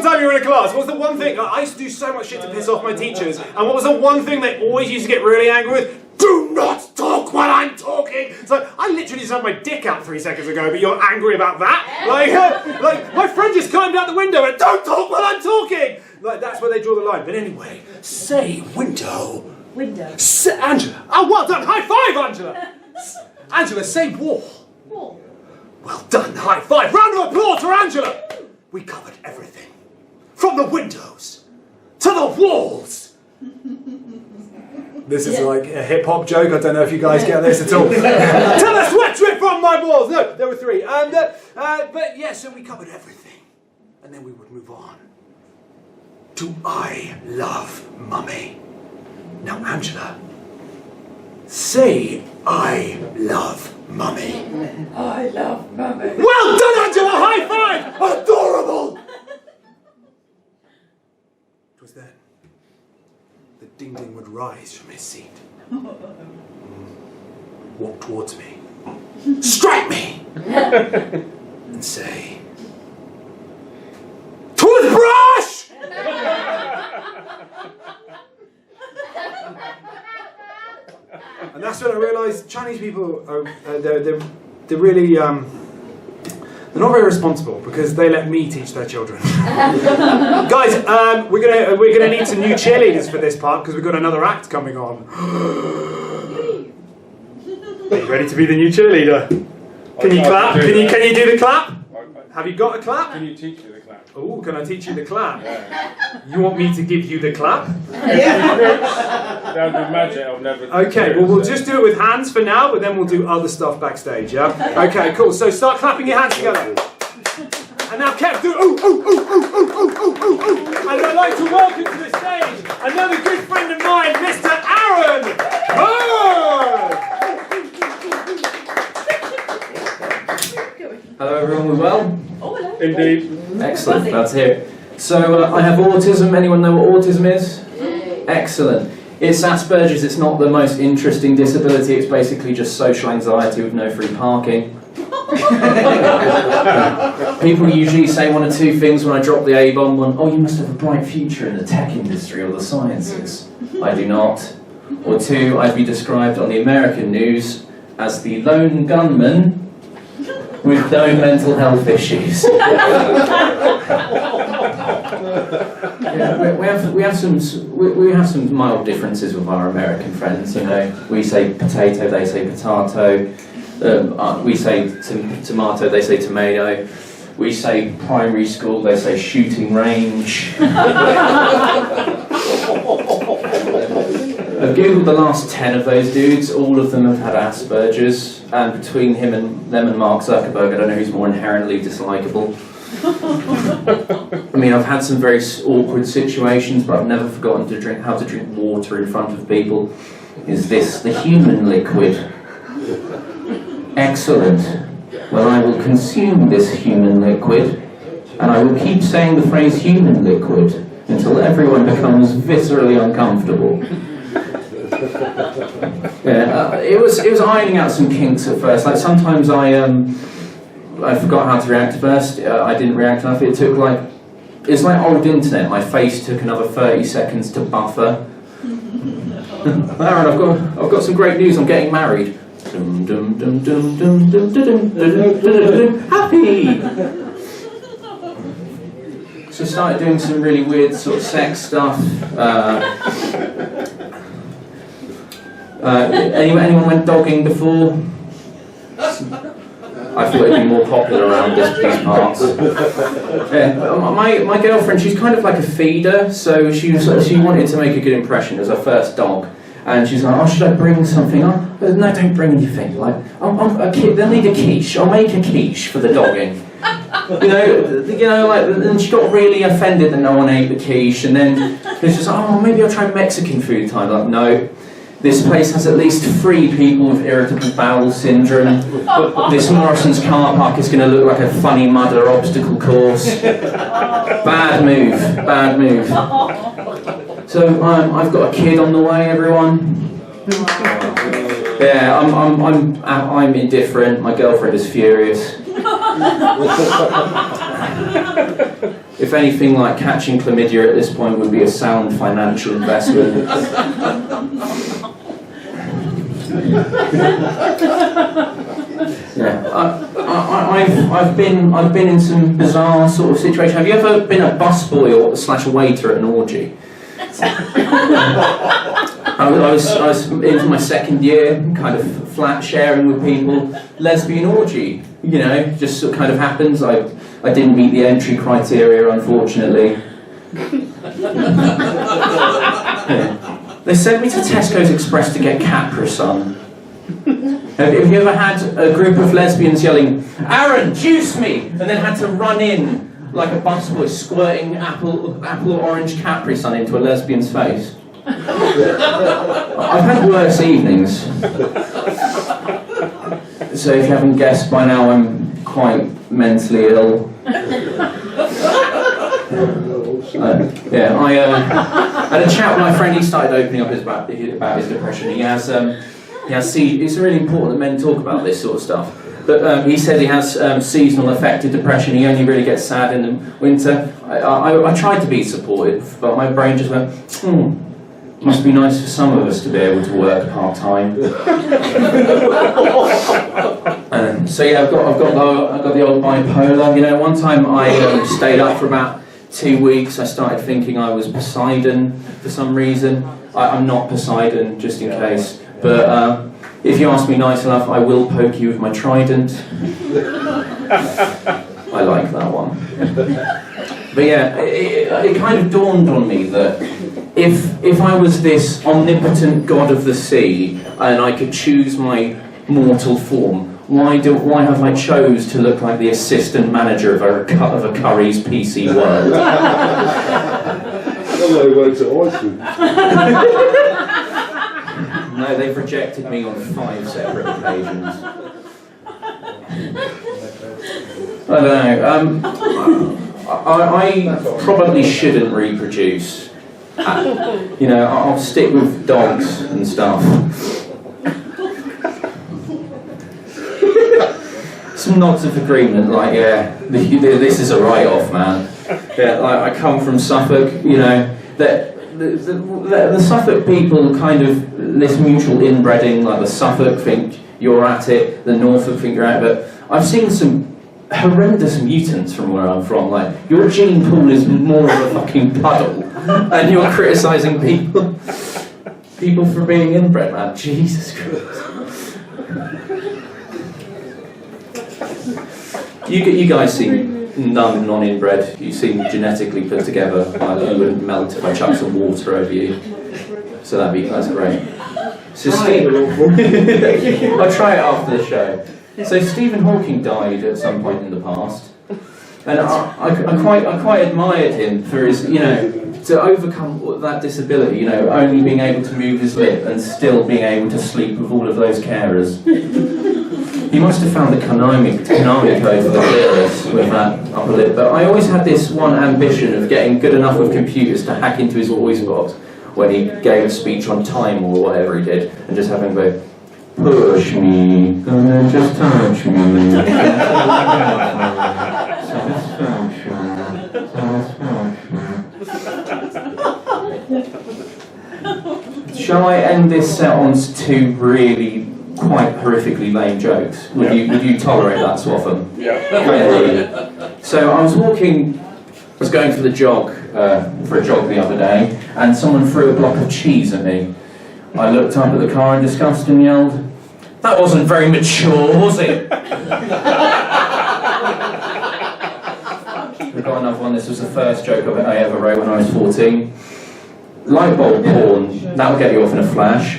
time you're in a class, what's the one thing? I used to do so much shit to piss off my teachers, and what was the one thing they always used to get really angry with? Do not talk while I'm talking! It's like, I literally just had my dick out 3 seconds ago, but you're angry about that? Like my friend just climbed out the window and don't talk while I'm talking! Like, that's where they draw the line. But anyway, say window. Window. Say, Angela. Oh, well done. High five, Angela. Angela, say wall. Wall. Well done. High five. Round of applause for Angela. we covered everything. From the windows to the walls. This is like a hip-hop joke. I don't know if you guys get this at all. To the sweat drip from my walls. No, there were 3. But yeah, so we covered everything. And then we would move on to I Love Mummy. Now, Angela, say I love Mummy. I love Mummy. Well done, Angela! High five! Adorable! It was then that Ding Ding would rise from his seat, walk towards me, strike me, and say, "Toothbrush!" And that's when I realised Chinese people are they're really they're not very responsible because they let me teach their children. Guys, we're gonna need some new cheerleaders for this part because we've got another act coming on. Are you ready to be the new cheerleader? Can you clap? Can you do the clap? Have you got a clap? Can you teach me the clap? Oh, can I teach you the clap? Yeah. You want me to give you the clap? That would be magic. I've never. Okay, well we'll just do it with hands for now, but then we'll do other stuff backstage, yeah? Okay, cool. So start clapping your hands together. And now Kev, do ooh, ooh, ooh, ooh, ooh, ooh, ooh, ooh, ooh. And I'd like to welcome to the stage another good friend of mine, Mr. Aaron Bird! Hello everyone, we well? Oh, hello. Indeed. Excellent, glad to hear it. So I have autism. Anyone know what autism is? Excellent. It's Asperger's. It's not the most interesting disability. It's basically just social anxiety with no free parking. People usually say one or two things when I drop the A-bomb. One, oh, you must have a bright future in the tech industry or the sciences. I do not. Or two, I'd be described on the American news as the lone gunman with no mental health issues. Yeah, we have some mild differences with our American friends. You know, we say potato, they say potato. We say tomato, they say tomato. We say primary school, they say shooting range. I've googled the last 10 of those dudes. All of them have had Asperger's, and between them and Mark Zuckerberg, I don't know who's more inherently dislikable. I mean, I've had some very awkward situations, but I've never forgotten how to drink water in front of people. Is this the human liquid? Excellent. Well, I will consume this human liquid, and I will keep saying the phrase human liquid until everyone becomes viscerally uncomfortable. Yeah, it was ironing out some kinks at first. Like sometimes I forgot how to react first. I didn't react enough. It's like old internet. My face took another 30 seconds to buffer. Aaron, I've got some great news. I'm getting married. Dum, dum, dum, dum, dum, dum, dum, dum, dum, happy. So I started doing some really weird sort of sex stuff. Anyone went dogging before? I thought it'd be more popular around these parts. Yeah, my girlfriend, she's kind of like a feeder, so she wanted to make a good impression as her first dog. And she's like, oh, should I bring something? Oh, no, don't bring anything. Like, they'll need a quiche. I'll make a quiche for the dogging. And she got really offended that no one ate the quiche. And then she's just like, oh, maybe I'll try Mexican food time. Like, no. This place has at least 3 people with irritable bowel syndrome. This Morrison's car park is going to look like a funny mudder obstacle course. Bad move, bad move. So I've got a kid on the way, everyone. Yeah, I'm indifferent. My girlfriend is furious. If anything, like catching chlamydia at this point would be a sound financial investment. Yeah, I've been in some bizarre sort of situations. Have you ever been a busboy or / waiter at an orgy? I was in my second year, kind of flat sharing with people, lesbian orgy. You know, just sort of kind of happens. I I didn't meet the entry criteria, unfortunately. Yeah. They sent me to Tesco's Express to get Capri-Sun. Have you ever had a group of lesbians yelling, "Aaron, juice me!" and then had to run in like a busboy squirting apple or orange Capri-Sun into a lesbian's face? I've had worse evenings. So if you haven't guessed by now, I'm quite mentally ill. I had a chat with my friend. He started opening up about his depression. It's really important that men talk about this sort of stuff. But he said he has seasonal affective depression. He only really gets sad in the winter. I tried to be supportive, but my brain just went, must be nice for some of us to be able to work part-time. So yeah, I've got the old bipolar. You know, one time I stayed up for about 2 weeks. I started thinking I was Poseidon for some reason. I'm not Poseidon, just in case. But if you ask me nice enough, I will poke you with my trident. I like that one. But yeah, it kind of dawned on me that if I was this omnipotent god of the sea and I could choose my mortal form, why have I chose to look like the assistant manager of a Curry's PC World? Hello, went to Iceland. No, they've rejected me on 5 separate occasions. I don't know. I probably shouldn't reproduce. You know, I'll stick with dogs and stuff. Some nods of agreement, like, yeah, this is a write-off, man. Yeah, I come from Suffolk, you know, the Suffolk people kind of, this mutual inbreeding, like the Suffolk think you're at it, the Norfolk think you're at it, but I've seen some horrendous mutants from where I'm from, like, your gene pool is more of a fucking puddle, and you're criticising people for being inbred, man, Jesus Christ. You guys seem non-inbred. You seem genetically put together. You wouldn't melt if I chucked some water over you. So that's great. So I'll try it after the show. So Stephen Hawking died at some point in the past, and I quite admired him for his, you know, to overcome that disability. You know, only being able to move his lip and still being able to sleep with all of those carers. He must have found the Konami code for the clitoris with that upper lip. But I always had this one ambition of getting good enough with computers to hack into his voice box when he gave a speech on time or whatever he did, and just have him go, "Push me, just touch me." Shall I end this set on 2 really quite horrifically lame jokes? Would you tolerate that, Swaffham? Yeah. So I was going for a jog the other day, and someone threw a block of cheese at me. I looked up at the car in disgust and yelled, "That wasn't very mature, was it?" We've got another one. This was the first joke I ever wrote when I was 14. Light bulb porn, that'll get you off in a flash.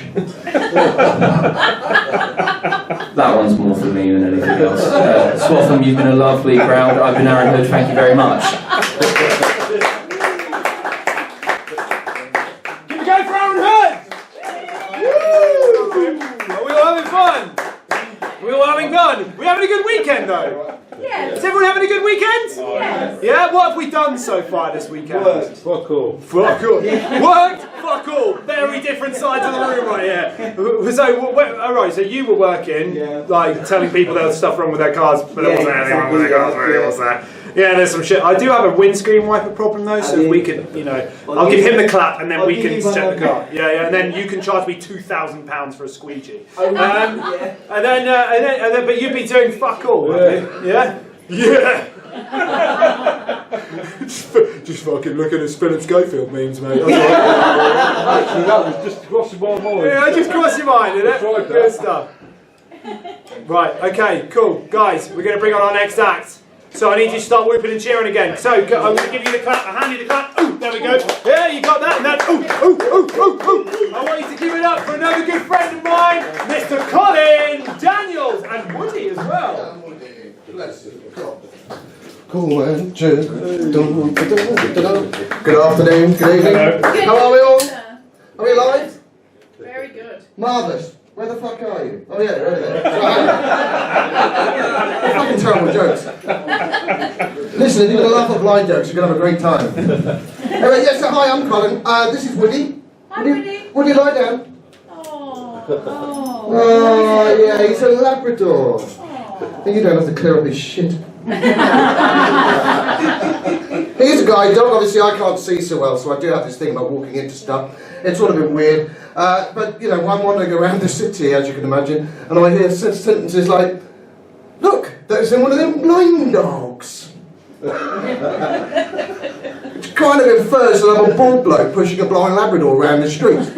That one's more for me than anything else. Swaffham, you've been a lovely crowd. I've been Aaron Hood, thank you very much. Give a go for Aaron Hood! Are we all having fun? We're all having fun. We're having a good weekend though. Yes. Is everyone having a good weekend? Yes. Yeah, what have we done so far this weekend? Worked, fuck all. Fuck all. Worked, fuck all. Very different sides of the room right here. So, alright, so you were working, like telling people there was stuff wrong with their cars, but there wasn't anything wrong with their cars, really, was there? Yeah, there's some shit. I do have a windscreen wiper problem though, so we could, you know, I'll give him the clap and then we can check the car. Yeah, and then you can charge me £2,000 for a squeegee. And then, but you'd be doing fuck all, yeah? Yeah. just fucking looking at Philip Schofield memes, mate. Actually, that was just crossing my mind. Yeah, just cross your mind, innit? Tried that. Good stuff. Right, okay, cool. Guys, we're going to bring on our next act. So I need you to start whooping and cheering again. So I'm going to give you the clap. I hand you the clap. Ooh, there we go. Yeah, you got that. And then ooh. I want you to give it up for another good friend of mine, Mr. Colin Daniels, and Woody as well. Good afternoon, good evening. How are we all? Are we alive? Very good. Marvellous. Where the fuck are you? Oh yeah, they're over there. Fucking terrible jokes. Listen, if you're going to laugh at blind jokes, you're going to have a great time. Anyway, yes, so hi, I'm Colin. This is Woody. Hi, Woody. Woody, lie down. Oh, yeah, he's a Labrador. And you don't have to clear up his shit. He's a guide dog. Obviously, I can't see so well, so I do have this thing about walking into stuff. It's all a bit weird. But, you know, I'm wandering around the city, as you can imagine, and I hear sentences like, look, there's one of them blind dogs. Which kind of infers that I'm a bald bloke pushing a blind Labrador around the street.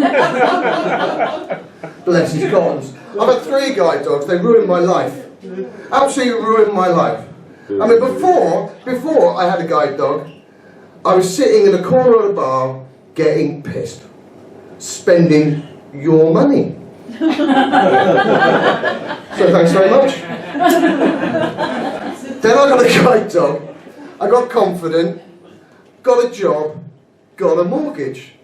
Bless his cottons. I've had 3 guide dogs. They ruined my life. Absolutely ruined my life. I mean, before I had a guide dog, I was sitting in a corner of the bar getting pissed. Spending your money. So thanks very much. Then I got a guide dog. I got confident, got a job, got a mortgage.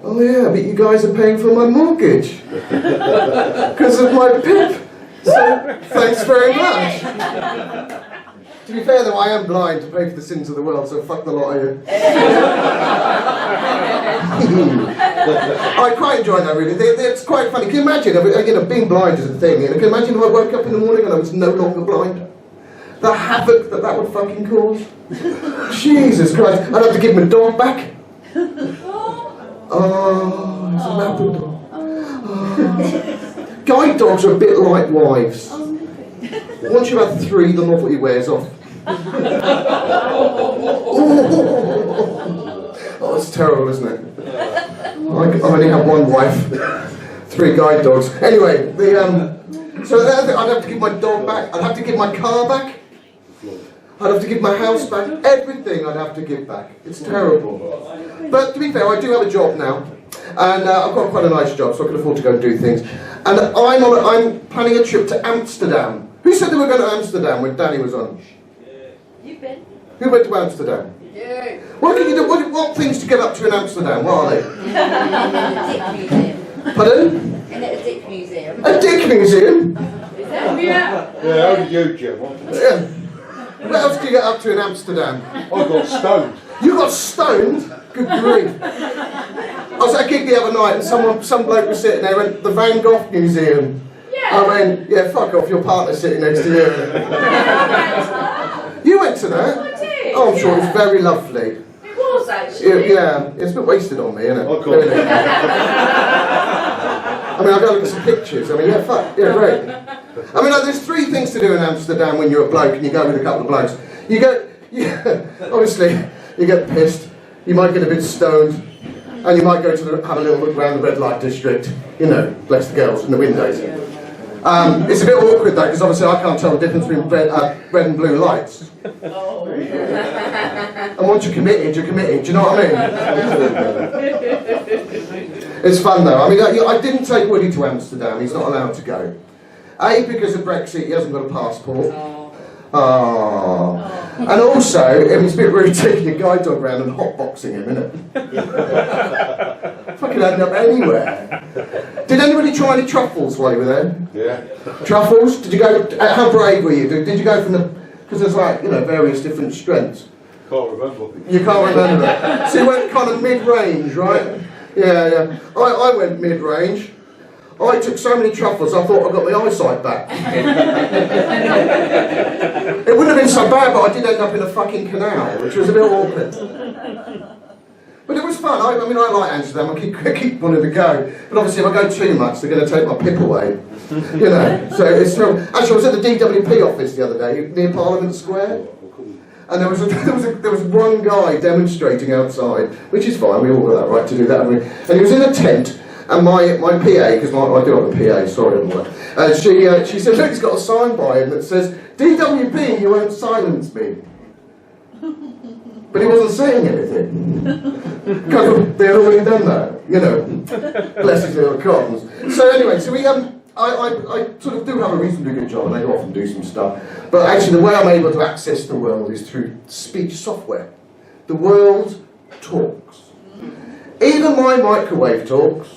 Oh yeah, but you guys are paying for my mortgage. Because of my pip. So, thanks very much. To be fair though, I am blind to pay for the sins of the world, so fuck the lot of you. I quite enjoy that really. It's quite funny. Can you imagine, you know, being blind is a thing. You know, can you imagine if I woke up in the morning and I was no longer blind? The havoc that would fucking cause. Jesus Christ. I'd have to give my dog back. Oh, it's a Labrador. Oh. Guide dogs are a bit like wives. Once you've had 3, the novelty wears off. Oh, it's terrible, isn't it? I only have 1 wife, 3 guide dogs. Anyway, so I'd have to give my dog back. I'd have to give my car back. I'd have to give my house back. Everything I'd have to give back. It's terrible. But to be fair, I do have a job now. And I've got quite a nice job, so I can afford to go and do things. And I'm planning a trip to Amsterdam. Who said they were going to Amsterdam when Danny was on? You've been. Who went to Amsterdam? You. What can you do? What things to get up to in Amsterdam? What are they? Dick museum. Pardon? And at a dick museum. A dick museum? Is that? Yeah. Yeah, how did you, Jim? Yeah. What else do you get up to in Amsterdam? I got stoned. You got stoned? Good grief. I was at a gig the other night and some bloke was sitting there at the Van Gogh Museum. Yeah. I went, yeah, fuck off, your partner's sitting next to you. You went to that? I did. Oh, I'm sure it was very lovely. It was actually. Yeah, it's a bit wasted on me, isn't it? I got Really? I mean, I've got to look at some pictures. I mean, yeah, fuck, yeah, great. I mean, like, there's 3 things to do in Amsterdam when you're a bloke and you go with a couple of blokes. You go, obviously, you get pissed, you might get a bit stoned, and you might go to have a little look around the red light district, you know, bless the girls in the windows. It's a bit awkward though, because obviously I can't tell the difference between red and blue lights. Oh. And once you're committed, do you know what I mean? It's fun though. I mean, I didn't take Woody to Amsterdam, he's not allowed to go. A, because of Brexit, he hasn't got a passport. Oh. And also, it's a bit rude taking a guide dog around and hotboxing him, isn't it? Fucking ending up anywhere. Did anybody try any truffles while you were there? Yeah. Truffles? Did you go, how brave were you? Did you go from the, because there's like, you know, various different strengths. Can't remember. You can't remember that. So you went kind of mid-range, right? Yeah. I went mid-range. I took so many truffles, I thought I got my eyesight back. It wouldn't have been so bad, but I did end up in a fucking canal, which was a bit awkward. But it was fun. I mean, I like Amsterdam. I keep wanting to go. But obviously, if I go too much, they're going to take my pip away. You know. So it's terrible. Actually, I was at the DWP office the other day near Parliament Square, and there was one guy demonstrating outside, which is fine. We all got that right to do that, haven't we? And he was in a tent. And my PA, because I do have a PA, sorry, she said, look, he's got a sign by him that says, DWP, you won't silence me. But he wasn't saying anything. They had already done that, you know. Bless his little cotton. So anyway, so I sort of do have a reasonably good job, and I do often do some stuff. But actually, the way I'm able to access the world is through speech software. The world talks. Even my microwave talks.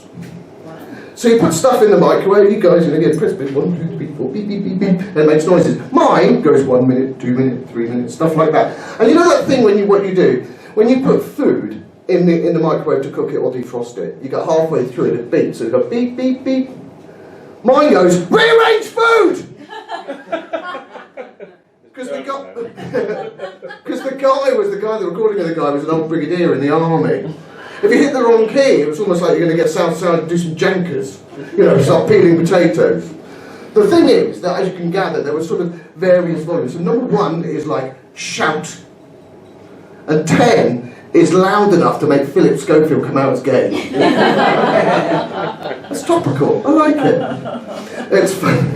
So you put stuff in the microwave, you guys are going to get press bit 1, 2, 3, 4, beep, beep, beep, beep, and it makes noises. Mine goes 1 minute, 2 minutes, 3 minutes, stuff like that. And you know that thing what you do, when you put food in the microwave to cook it or defrost it, you get halfway through it, it beeps, so it goes beep, beep, beep. Mine goes, rearrange food! Because the guy was the recording of the guy was an old brigadier in the army. If you hit the wrong key, it was almost like you're going to get South Side to do some jankers, you know, start peeling potatoes. The thing is that, as you can gather, there were sort of various volumes. So number 1 is like shout, and 10 is loud enough to make Philip Schofield come out as gay. It's topical. I like it. It's fun.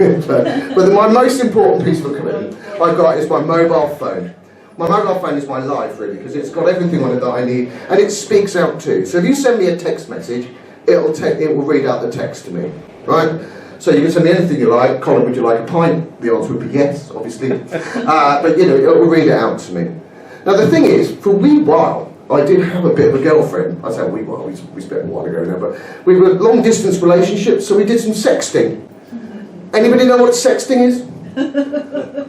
But my most important piece of equipment I've got is my mobile phone. My mobile phone is my life, really, because it's got everything on it that I need, and it speaks out too. So if you send me a text message, it will read out the text to me, right? So you can send me anything you like. Colin, would you like a pint? The answer would be yes, obviously. But you know, it will read it out to me. Now the thing is, for a wee while, I did have a bit of a girlfriend. I say a wee while, we spent a while ago now, but we were long distance relationships, so we did some sexting. Anybody know what sexting is?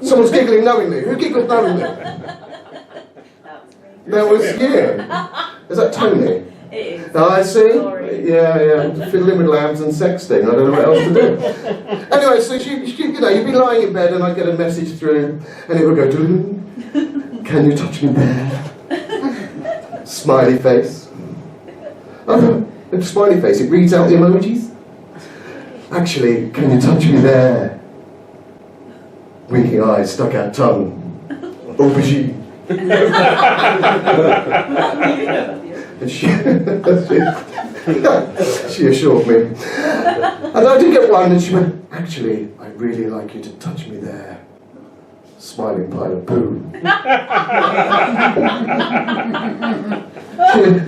Someone's giggling knowingly. Who giggled knowingly? There was, yeah. Is that Tony? It is. Oh, I see. Sorry. Yeah. Fiddling with lambs and sexting. I don't know what else to do. Anyway, so she you know, you'd be lying in bed and I'd get a message through and it would go, can you touch me there? Smiley face. Oh, a smiley face. It reads out the emojis. Actually, can you touch me there? Winking eyes, stuck out tongue. Aubergine. And she assured me. And I did get one and she went, actually, I'd really like you to touch me there. Smiling pile of poo.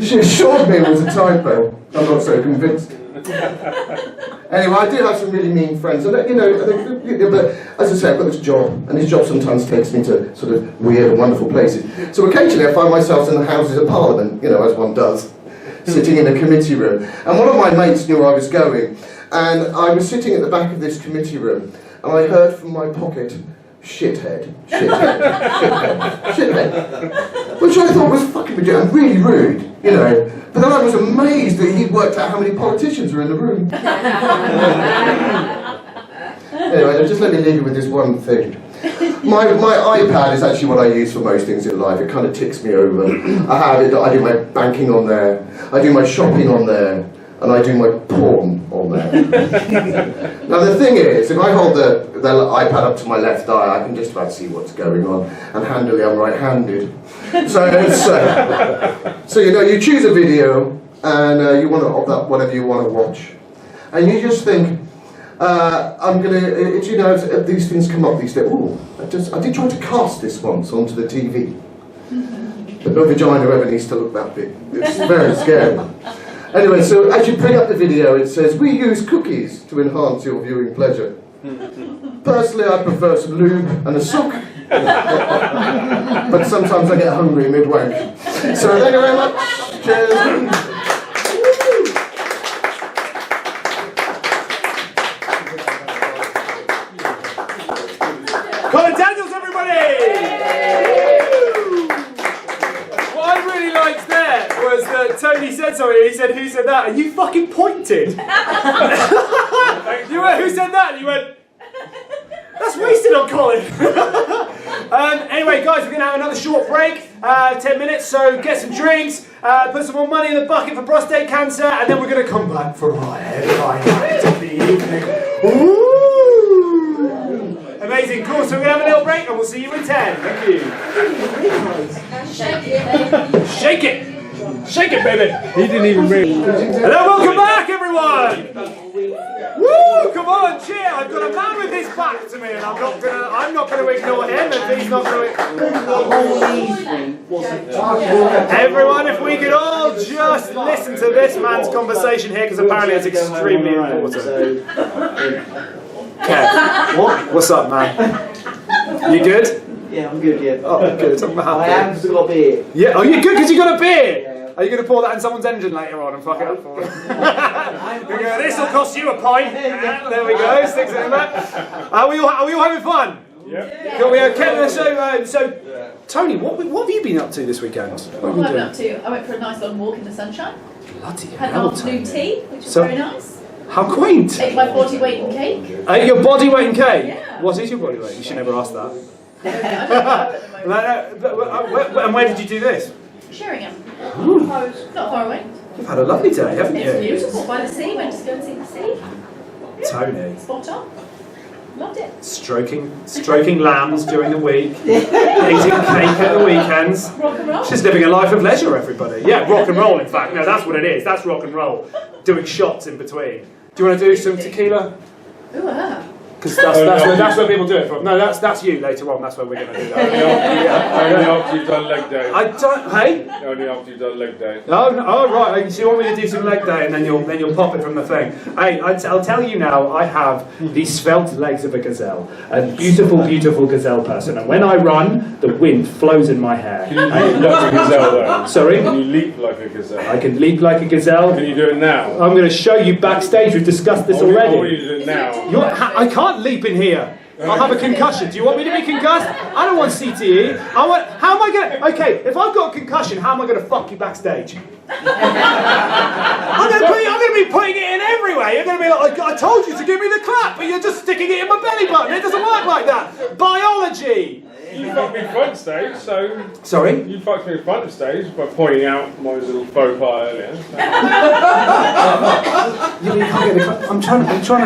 She assured me it was a typo. I'm not so convinced. Anyway, I do have some really mean friends, and you know, but as I say, I've got this job, and this job sometimes takes me to sort of weird and wonderful places. So occasionally I find myself in the Houses of Parliament, you know, as one does, sitting in a committee room. And one of my mates knew where I was going, and I was sitting at the back of this committee room, and I heard from my pocket, shithead, which I thought was fucking ridiculous and really rude, you know. But then I was amazed that he'd worked out how many politicians were in the room. Anyway, just let me leave you with this one thing. My iPad is actually what I use for most things in life. It kind of ticks me over. I do my banking on there, I do my shopping on there, and I do my porn on there. Now the thing is, if I hold the iPad up to my left eye, I can just about see what's going on, and handily I'm right-handed. So you know, you choose a video, and you want to whatever you want to watch, and you just think, I'm gonna. You know, these things come up these days. Ooh, I did try to cast this once onto the TV, but no vagina ever needs to look that big. It's very scary. Anyway, so as you bring up the video, it says, we use cookies to enhance your viewing pleasure. Personally, I prefer some lube and a sock. But sometimes I get hungry mid-wank. So thank you very much. Cheers. Colin Daniels, everybody! What I really liked there was that Tony said something, he said, who said that? And you fucking pointed! You went, who said that? And you went, that's wasted on Colin! Anyway, guys, we're going to have another short break, 10 minutes, so get some drinks, put some more money in the bucket for prostate cancer, and then we're going to come back for our headline of the evening. Ooh. Amazing, cool, so we're going to have a little break, and we'll see you in 10. Thank you. Shake it! Shake it, baby! He didn't even read. Hello, welcome back, everyone! everyone cheer! I've got a man with his back to me, and I'm not gonna ignore him if he's not gonna. Everyone, if we could all just listen to this man's conversation here, because apparently it's extremely important. Kev, what's up, man? You good? Yeah, I'm good, yeah. Oh, good. I'm happy. I am because I've got a beer. Yeah. Oh, you're good because you got a beer. Are you going to pour that in someone's engine later on and fuck it up for them? This will cost you a pint. There we go. Sticks it in there. Are we all having fun? Yeah. Got we okay? So, Tony, what have you been up to this weekend? What have What you have I been been up to? I went for a nice long walk in the sunshine. Bloody Had an hell, afternoon Tony. tea, which was So- very nice. How quaint. Ate my body weight in cake. Your body weight in cake? Yeah. What is your body weight? You should never ask that. I don't know at the moment. And where did you do this? Sheringham. Not far away. You've had a lovely day, haven't It's you? beautiful by the sea. Went to go and see the sea. Tony. Spot on. Loved it. Stroking lambs during the week, eating cake at the weekends. Rock and roll. She's living a life of leisure, everybody. Yeah, rock and roll, in fact. No, that's what it is. That's rock and roll. Doing shots in between. Do you want to do some tequila? Ooh, Because that's where people do it from. No, that's you later on. That's where we're going to do that. Only after you've done leg day. I don't. Hey. Only after you've done leg day. Oh, no, oh right. So you want me to do some leg day, and then you'll pop it from the thing. Hey, I'll tell you now. I have the svelte legs of a gazelle, a beautiful, beautiful gazelle person. And when I run, the wind flows in my hair. Can you leap like a gazelle though? Sorry. Can you leap like a gazelle? I can leap like a gazelle. Can you do it now? I'm going to show you backstage. We've discussed this I want already. you to do it now. I can't leap in here. I'll have a concussion. Do you want me to be concussed? I don't want CTE. How am I going to... Okay, if I've got a concussion, how am I going to fuck you backstage? I'm going to be putting it in everywhere. You're going to be like, I told you to give me the clap, but you're just sticking it in my belly button. It doesn't work like that. Biology. You fucked me front stage, so... Sorry? You fucked me front of stage by pointing out my little faux pas earlier.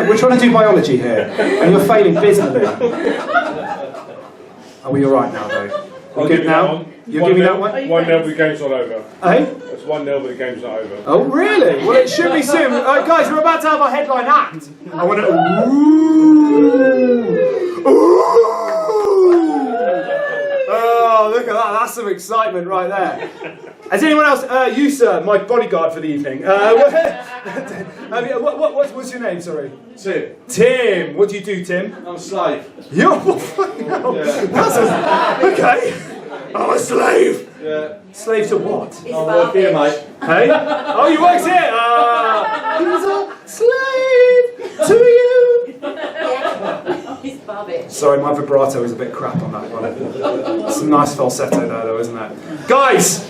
We're trying to do biology here, and you're failing dismally. Are we all right now, though? You good now? You'll give me that one? 1-0, but the game's not over. Hey? It's 1-0, but the game's not over. Oh, really? Well, it should be soon. Guys, we're about to have our headline act. I want to... Oh, look at that. That's some excitement right there. Has anyone else... you, sir, my bodyguard for the evening. What's your name, sorry? Tim. Tim. What do you do, Tim? I'm a slave. You're... Okay. I'm a slave. Yeah. Slave to what? I'll work here, mate. Hey? Oh, you works here? He's a slave to you. He's Barbie. Sorry, my vibrato is a bit crap on that one. It's a nice falsetto there, though, isn't it? Guys!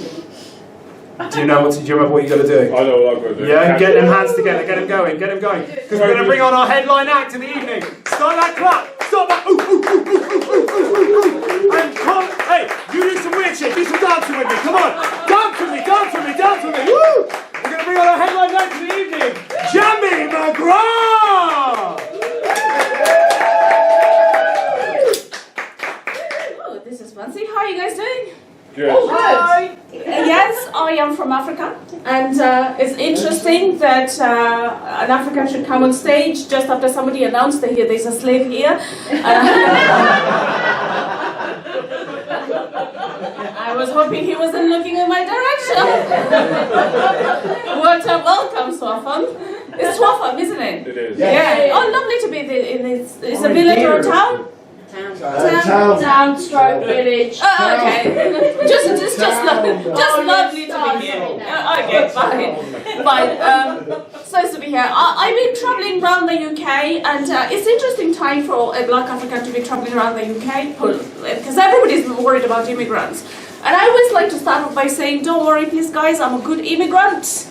Do you remember what you got to do? I know what I've got to do. Yeah, get them hands together, get them going. Because we're going to bring on our headline act in the evening. Start that clap. Stop that. Ooh, ooh, ooh, ooh, ooh, ooh, ooh, ooh. And come, hey, you do some weird shit. Do some dancing with me. Come on. Dance with me, dance with me, dance with me. Woo! We're going to bring on our headline act in the evening. NJAMBI McGRATH! Oh, this is fancy. How are you guys doing? Good. Oh, good. Yes, I am from Africa, and it's interesting that an African should come on stage just after somebody announced that there's a slave here. I was hoping he wasn't looking in my direction. What a welcome, Swaffham. It's Swaffham, isn't it? It is. Yeah. Oh, lovely to be in this. It's a village or a town? Town stroke village. Oh, okay. just lovely to be here. Okay, fine. So nice to be here. I've been travelling around the UK, and it's an interesting time for a black African to be travelling around the UK, because everybody's worried about immigrants. And I always like to start off by saying, don't worry, please, guys, I'm a good immigrant.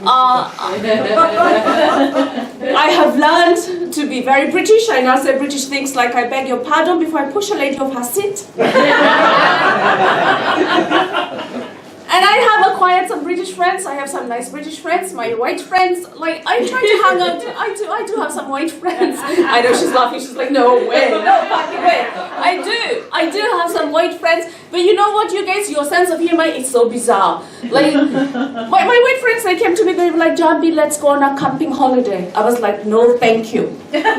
I have learned to be very British. I now say British things like, I beg your pardon before I push a lady off her seat. And I have acquired some British friends. I have some nice British friends, my white friends. Like, I try to hang out. I do have some white friends. I know she's laughing. She's like, no way, no fucking way. I do have some white friends. But you know what, you guys? Your sense of humor is so bizarre. Like, my white friends, they came to me. They were like, Jambi, let's go on a camping holiday. I was like, no, thank you. Let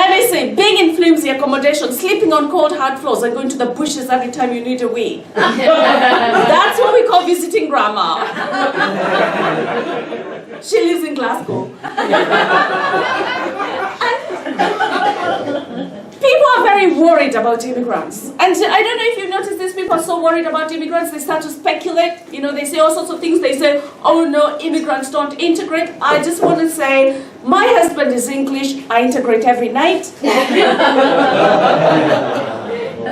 me see, being in flimsy accommodation, sleeping on cold hard floors, and going to the bushes every time you need a wee. That's what we call visiting grandma. She lives in Glasgow. People are very worried about immigrants. And I don't know if you've noticed this, people are so worried about immigrants, they start to speculate. You know, they say all sorts of things. They say, oh no, immigrants don't integrate. I just want to say, my husband is English, I integrate every night.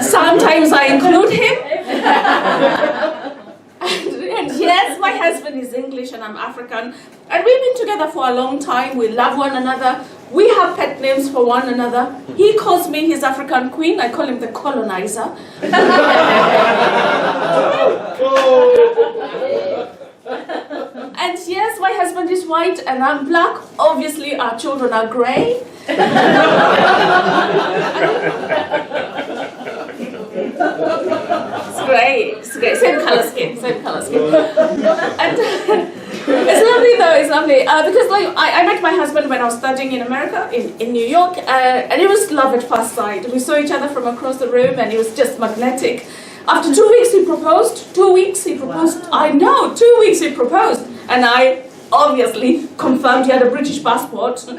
Sometimes I include him. And yes, my husband is English and I'm African. And we've been together for a long time. We love one another. We have pet names for one another. He calls me his African queen. I call him the colonizer. And yes, my husband is white and I'm black. Obviously, our children are grey. It's great. Same colour skin. And it's lovely though, it's lovely. Because like I met my husband when I was studying in America, in New York, and it was love at first sight. We saw each other from across the room and it was just magnetic. After 2 weeks he proposed. 2 weeks he proposed. I know, 2 weeks he proposed. And I obviously confirmed he had a British passport. You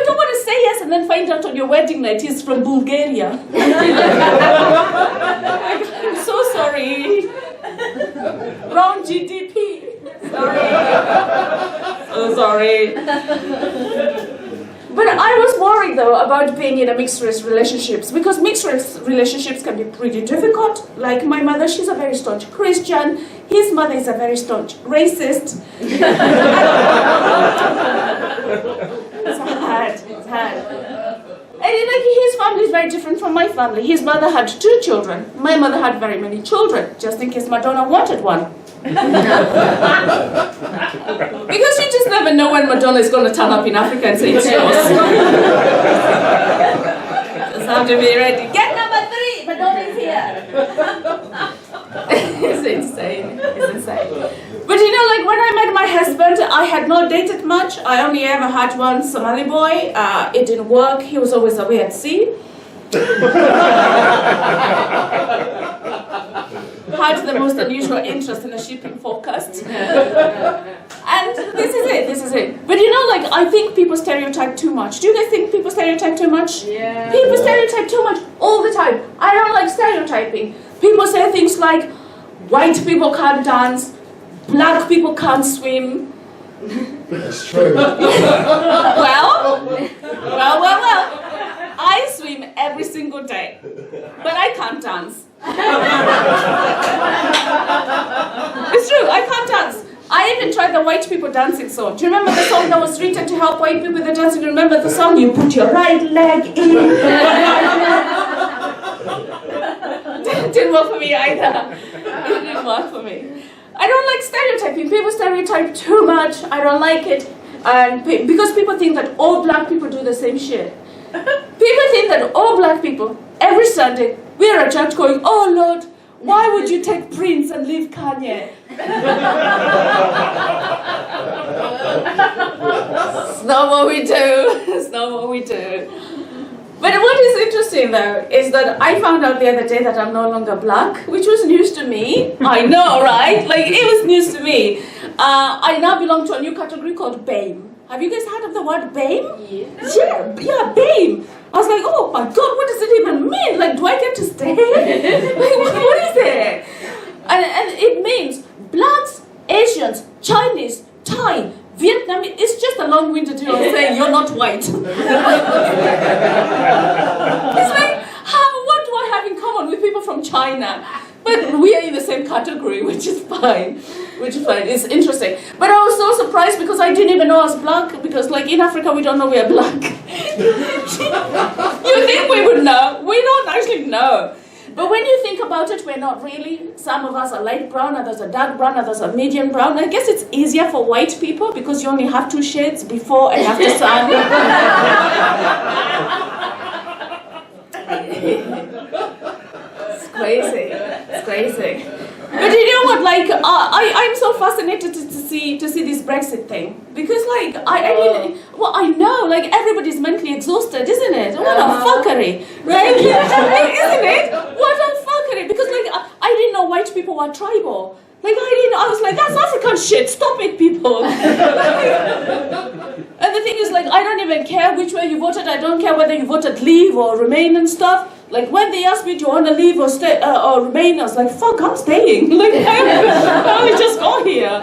don't want to say yes and then find out on your wedding night he's from Bulgaria. I'm so sorry. Wrong GDP. Sorry. So sorry. But I was worried though about being in a mixed race relationships because mixed race relationships can be pretty difficult. Like my mother, she's a very staunch Christian. His mother is a very staunch racist. It's hard. And like his family is very different from my family. His mother had 2 children. My mother had very many children, just in case Madonna wanted one. Because you just never know when Madonna is going to turn up in Africa and say it's yours. Just have to be ready. Get number 3, Madonna is here. It's insane. But you know, like when I met my husband, I had not dated much. I only ever had one Somali boy. It didn't work. He was always away at sea. Had the most unusual interest in the shipping forecast. And this is it. But you know, like, I think people stereotype too much. Do you guys think people stereotype too much? Yeah. People stereotype too much all the time. I don't like stereotyping. People say things like, white people can't dance, black people can't swim. That's true. Well. I swim every single day, but I can't dance. It's true, I can't dance. I even tried the white people dancing song. Do you remember the song that was written to help white people with the dancing? Remember the song? You put your right leg in. Didn't work for me either. It didn't work for me. I don't like stereotyping. People stereotype too much. I don't like it. And because people think that all black people do the same shit. People think that all black people, every Sunday, we're at church going, oh Lord, why would you take Prince and leave Kanye? It's not what we do. It's not what we do. But what is interesting though, is that I found out the other day that I'm no longer black, which was news to me. I know, right? Like, it was news to me. I now belong to a new category called BAME. Have you guys heard of the word BAME? Yeah, BAME. I was like, oh my God, what does it even mean? Like, do I get to stay? Like, what is it? And it means blacks, Asians, Chinese, Thai, Vietnamese. It's just a long-winded way of saying you're not white. It's like, what do I have in common with people from China? But and we are in the same category, which is fine. It's interesting. But I was so surprised because I didn't even know I was black, because like in Africa we don't know we are black. You think we would know? We don't actually know. But when you think about it, we're not really. Some of us are light brown, others are dark brown, others are medium brown. I guess it's easier for white people because you only have 2 shades, before and after sun. It's crazy. It's crazy. But you know what? Like, I'm so fascinated to see this Brexit thing, because like I know like everybody's mentally exhausted, isn't it? What a fuckery, right? Isn't it? What a fuckery! Because like I didn't know white people were tribal. Like I was like, that's African shit. Stop it, people. And the thing is, like, I don't even care which way you voted. I don't care whether you voted Leave or Remain and stuff. Like when they asked me, do you want to leave or stay or remain, I was like, fuck, I'm staying. Like I only just got here.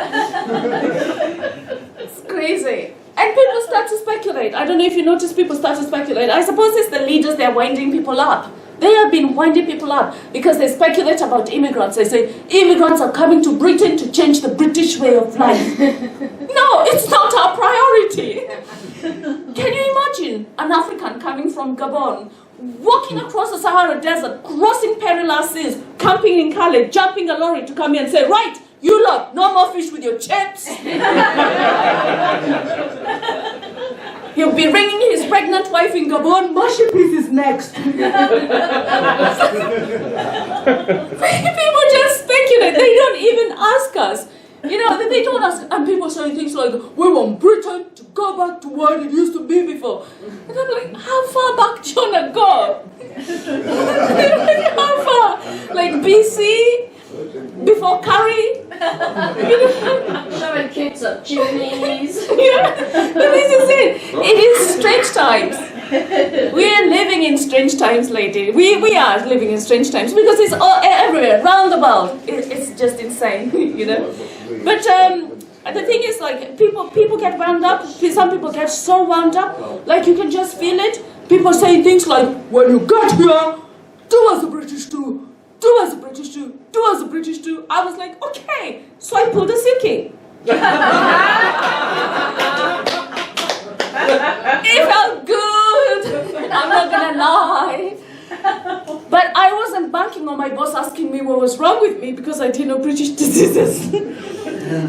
It's crazy. And people start to speculate. I don't know if you notice, people start to speculate. I suppose it's the leaders, they're winding people up. They have been winding people up because they speculate about immigrants. They say, immigrants are coming to Britain to change the British way of life. No, it's not our priority. Can you imagine an African coming from Gabon, walking across the Sahara Desert, crossing perilous seas, camping in Calais, jumping a lorry to come here and say, right, you lot, no more fish with your chips. He'll be ringing his pregnant wife in Gabon, Mashipis is next. People just speculate, they don't even ask us. You know, they don't ask, and people say things like, we want Britain to go back to what it used to be before. And I'm like, how far back do you want to go? How far? Like BC? Before curry? Showing kids up chimneys. Yeah, but this is it. It is strange times. We are living in strange times, lady. We are living in strange times because it's all everywhere, round the world. It's just insane, you know. But the thing is, like, people get wound up. Some people get so wound up, like you can just feel it. People say things like, when you get here, do as the British do. Do as the British do. Do as the British do. I was like, okay. So I pulled a sickie. It felt good. I'm not gonna lie. But I wasn't banking on my boss asking me what was wrong with me because I didn't know British diseases.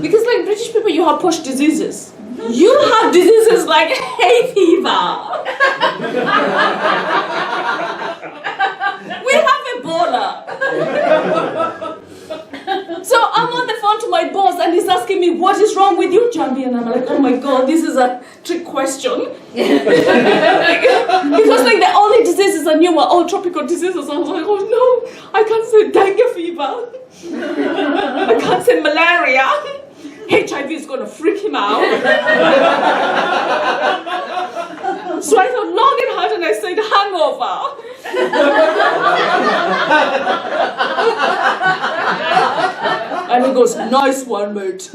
Because like British people, you have posh diseases. You have diseases like hay fever. We have Ebola. So I'm on the phone to my boss and he's asking me, what is wrong with you, Jambi? And I'm like, oh my God, this is a trick question. Because like the only diseases I knew were all tropical diseases. I was like, oh no, I can't say dengue fever. I can't say malaria. HIV is going to freak him out. So I thought long and hard and I said hangover. And he goes, nice one, mate.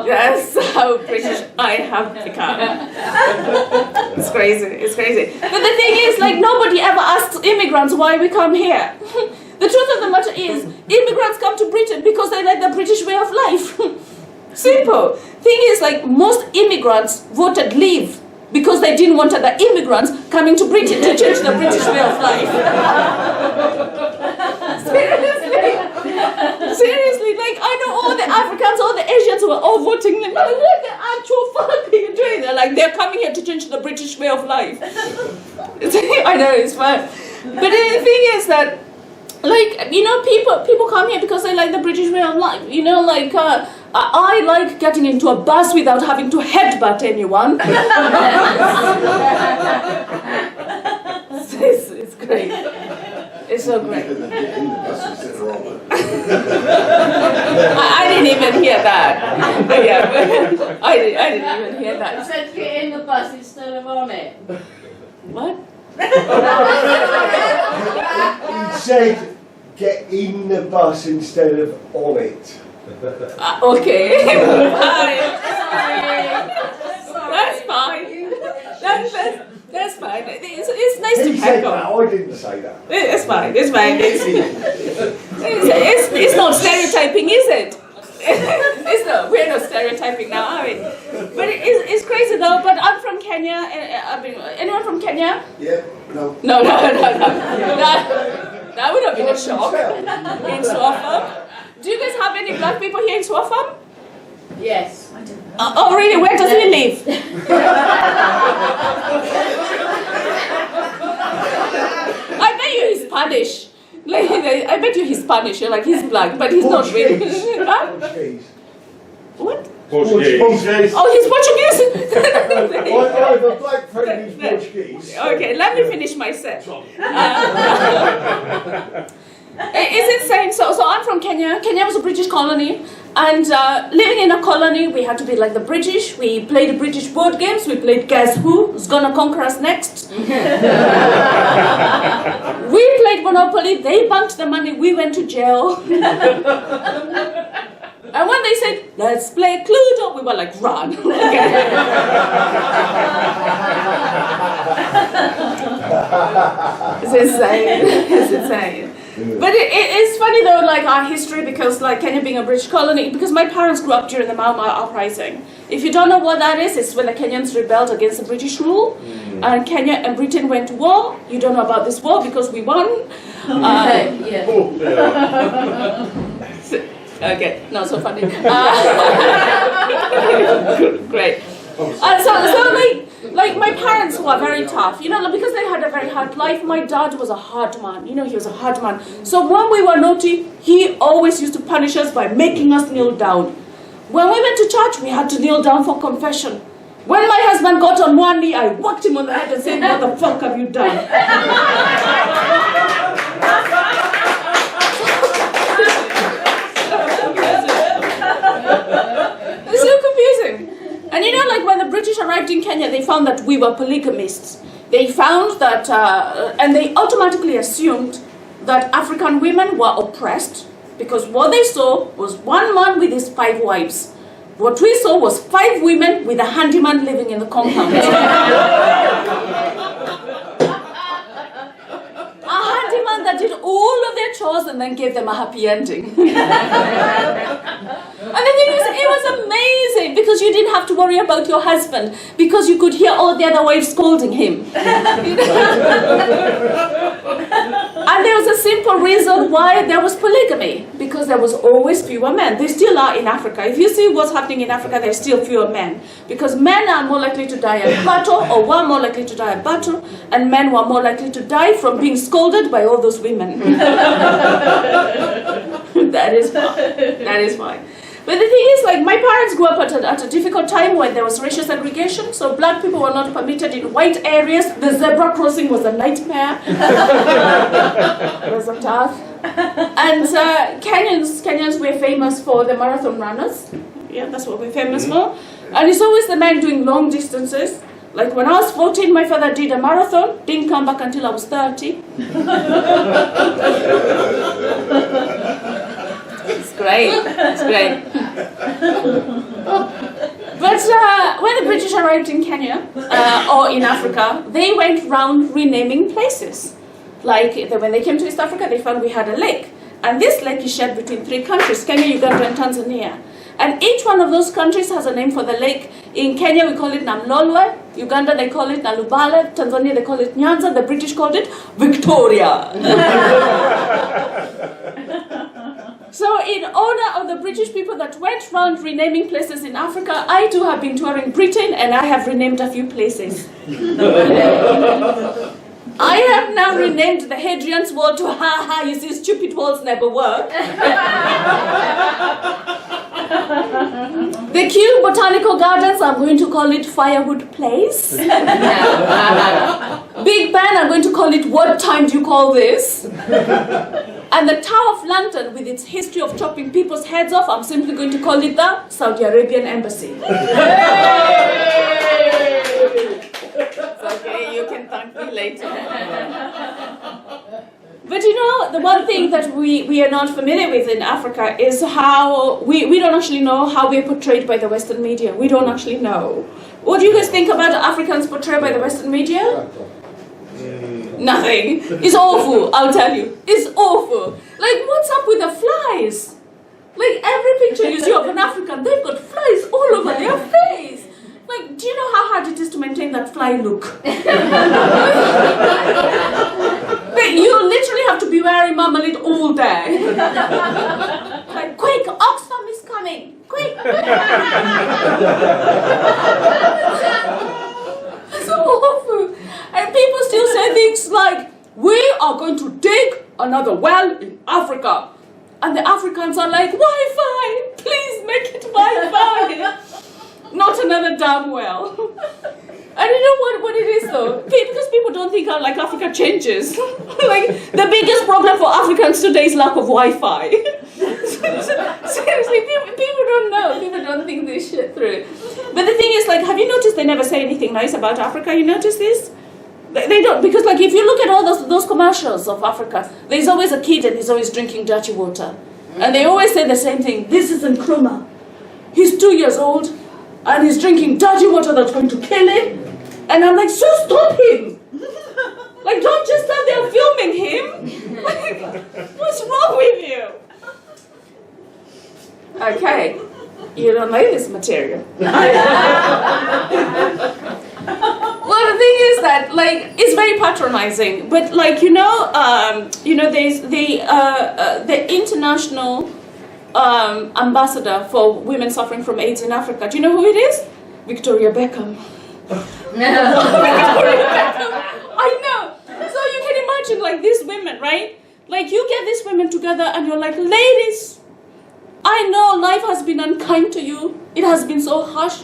That's how British I have become. It's crazy, it's crazy. But the thing is, like, nobody ever asks immigrants why we come here. The truth of the matter is, immigrants come to Britain because they like the British way of life. Simple. Thing is, like, most immigrants voted Leave because they didn't want other immigrants coming to Britain to change the British way of life. Seriously, like, I know all the Africans, all the Asians who are all voting. They're like, what the actual fuck are you doing? They're like, they're coming here to change the British way of life. I know, it's fun. But the thing is that, like, you know, people come here because they like the British way of life. You know, like, I like getting into a bus without having to headbutt anyone. It's great. It's so great. I didn't even hear that. Yeah, I didn't even hear that. You said get in the bus instead of on it. What? You said get in the bus instead of on it. Okay. Sorry. That's fine. That's fine. fine. It's nice to He said heckle. that, I didn't say that. It's fine. It's fine. It's not stereotyping, is it? It's not. We're not stereotyping now, are we? But it's crazy though. But I'm from Kenya. Anyone from Kenya? Yeah, no. No. That would have been a shock. In Swaffham. Do you guys have any black people here in Swaffham? Yes. Oh really? Where does he live? I bet you he's Spanish. Like, I bet you he's Spanish. You're like, he's black, but he's not really. Huh? Portuguese. What? Portuguese. Portuguese. Oh, he's Portuguese. I have a black friend who's Portuguese. Okay, let me finish my set. It's insane. So I'm from Kenya. Kenya was a British colony. And living in a colony, we had to be like the British. We played British board games. We played Guess Who's Gonna Conquer Us Next. We played Monopoly. They banked the money. We went to jail. And when they said, let's play Cluedo, we were like, run. It's insane. It's insane. But it's funny though, like our history, because like Kenya being a British colony, because my parents grew up during the Mau Mau uprising. If you don't know what that is, it's when the Kenyans rebelled against the British rule, and Kenya and Britain went to war. You don't know about this war because we won. Okay, not so funny. Great. So like my parents were very tough, you know, because they had a very hard life. My dad was a hard man, you know, he was a hard man. So when we were naughty, he always used to punish us by making us kneel down. When we went to church, we had to kneel down for confession. When my husband got on one knee, I whacked him on the head and said, what the fuck have you done? It's so confusing. And you know, like when the British arrived in Kenya, they found that we were polygamists. They found that, and they automatically assumed that African women were oppressed because what they saw was one man with his 5 wives. What we saw was 5 women with a handyman living in the compound. A handyman that did all of their chores and then gave them a happy ending. And the thing is, it was amazing because you didn't have to worry about your husband because you could hear all the other wives scolding him. And there was a simple reason why there was polygamy, because there was always fewer men. They still are in Africa. If you see what's happening in Africa, there's still fewer men. Because men are more likely to die at battle, or were more likely to die at battle, and men were more likely to die from being scolded by all those women. That is fine. That is fine. But the thing is, like, my parents grew up at a difficult time when there was racial segregation, so black people were not permitted in white areas. The zebra crossing was a nightmare. It was so tough. And Kenyans were famous for the marathon runners. Yeah, that's what we're famous for. And it's always the men doing long distances. Like when I was 14, my father did a marathon, didn't come back until I was 30. It's great. It's great. But when the British arrived in Kenya or in Africa, they went round renaming places. Like when they came to East Africa, they found we had a lake. And this lake is shared between 3 countries, Kenya, Uganda, and Tanzania. And each one of those countries has a name for the lake. In Kenya, we call it Namlolwe. Uganda, they call it Nalubale. Tanzania, they call it Nyanza. The British called it Victoria. So in honor of the British people that went round renaming places in Africa, I too have been touring Britain and I have renamed a few places. I have now renamed the Hadrian's Wall to ha ha, you see, stupid walls never work. The Kew Botanical Gardens, I'm going to call it Firewood Place. Big Ben, I'm going to call it What Time Do You Call This? And the Tower of London, with its history of chopping people's heads off, I'm simply going to call it the Saudi Arabian Embassy. It's okay, you can thank me later. But you know, the one thing that we are not familiar with in Africa is how we don't actually know how we're portrayed by the Western media. We don't actually know. What do you guys think about Africans portrayed by the Western media? Nothing. It's awful, I'll tell you. It's awful. Like, what's up with the flies? Like, every picture you see of an African, they've got flies all over their face. Like, do you know how hard it is to maintain that fly look? Like, you literally have to be wearing marmalade all day. Like, quick, Oxfam is coming, quick. It's awful. And people still say things like, we are going to dig another well in Africa. And the Africans are like, Wi-Fi, please make it Wi-Fi. Not another damn well. I don't know what it is though, because people don't think like Africa changes. Like, the biggest problem for Africans today is lack of Wi-Fi. Seriously, people don't know. People don't think this shit through. But the thing is, like, have you noticed they never say anything nice about Africa? You notice this? They don't, because like if you look at all those commercials of Africa, there's always a kid and he's always drinking dirty water. And they always say the same thing. This is Nkrumah. He's 2 years old and he's drinking dirty water that's going to kill him. And I'm like, so stop him. Like, don't just stand there filming him. Like, what's wrong with you? Okay, you don't know this material. Well, the thing is that, like, it's very patronizing, but like, there's the international ambassador for women suffering from AIDS in Africa. Do you know who it is? Victoria Beckham. Victoria Beckham. I know. So you can imagine, like, these women, right? Like, you get these women together and you're like, ladies, I know life has been unkind to you. It has been so harsh.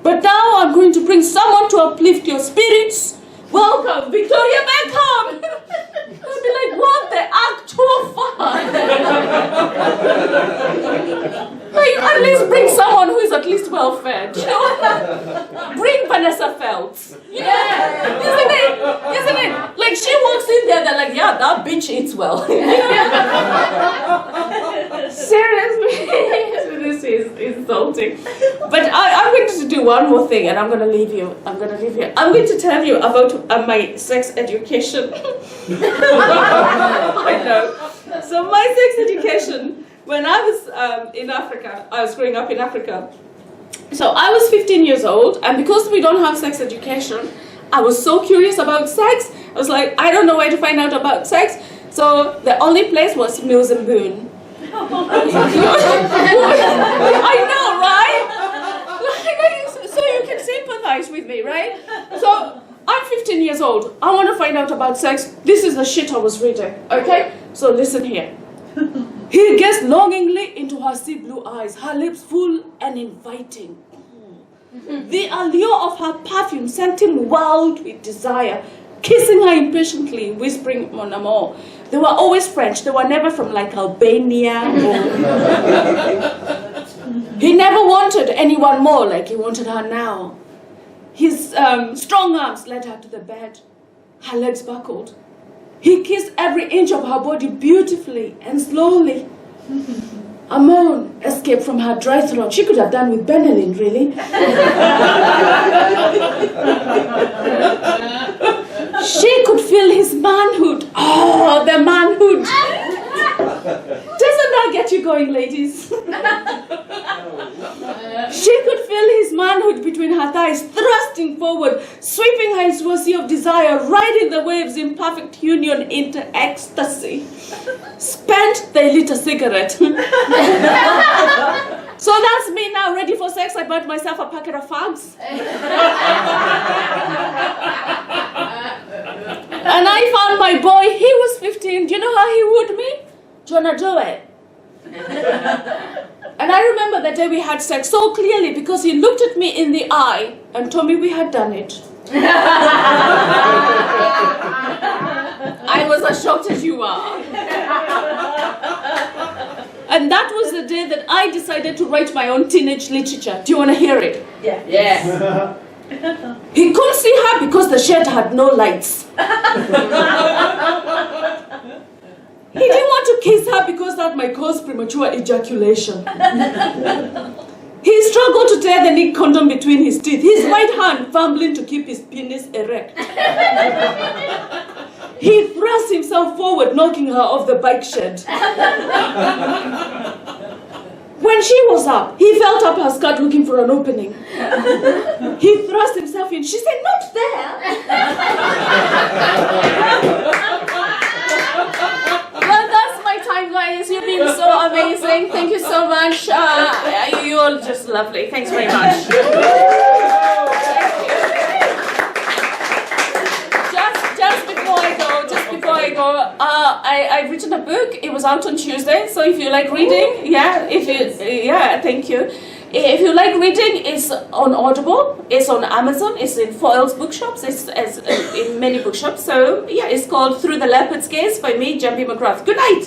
But now I'm going to bring someone to uplift your spirits. Welcome, Victoria Beckham! I'll be like, what the actual fuck? Like, at least bring someone who is at least well fed. You know? Bring Vanessa Feltz. You know? Isn't it? Like, she walks in there, they're like, yeah, that bitch eats well. You know? Seriously, this is insulting. But I'm going to do one more thing, and I'm going to leave you. I'm going to tell you about my sex education. I know. So my sex education, when I was in Africa, I was growing up in Africa. So I was 15 years old, and because we don't have sex education, I was so curious about sex. I was like, I don't know where to find out about sex. So the only place was Mills and Boone. I know, right? So you can sympathize with me, right? So I'm 15 years old. I want to find out about sex. This is the shit I was reading, okay? So listen here. He gazed longingly into her sea blue eyes, her lips full and inviting. The allure of her perfume sent him wild with desire, kissing her impatiently, whispering mon amour. They were always French. They were never from like Albania. He never wanted anyone more like he wanted her now. His strong arms led her to the bed. Her legs buckled. He kissed every inch of her body beautifully and slowly. A moan escaped from her dry throat. She could have done with Benelin, really. She could feel his manhood. Oh, the manhood. Doesn't that get you going, ladies? She could feel his manhood between her thighs, thrusting forward, sweeping her into a sea of desire, riding the waves in perfect union into ecstasy. Spent, they lit a cigarette. So that's me now, ready for sex. I bought myself a packet of fags. And I found my boy, he was 15. Do you know how he wooed me? Do you wanna do it? And I remember the day we had sex so clearly because he looked at me in the eye and told me we had done it. I was as shocked as you are. And that was the day that I decided to write my own teenage literature. Do you want to hear it? Yeah. Yes. He couldn't see her because the shed had no lights. He didn't want to kiss her because that might cause premature ejaculation. He He struggled to tear the Nick condom between his teeth, his right hand fumbling to keep his penis erect. He thrust himself forward, knocking her off the bike shed. When she was up, he felt up her skirt looking for an opening. He thrust himself in. She said, "Not there." Well, that's my time, guys. You've been so amazing. Thank you so much. You're all just lovely. Thanks very much. Just before I go, I've written a book. It was out on Tuesday. So if you like reading, thank you. If you like reading, it's on Audible, it's on Amazon, it's in Foyle's bookshops, it's in many bookshops. So yeah, it's called Through the Leopard's Gaze by me, NJAMBI McGRATH. Good night.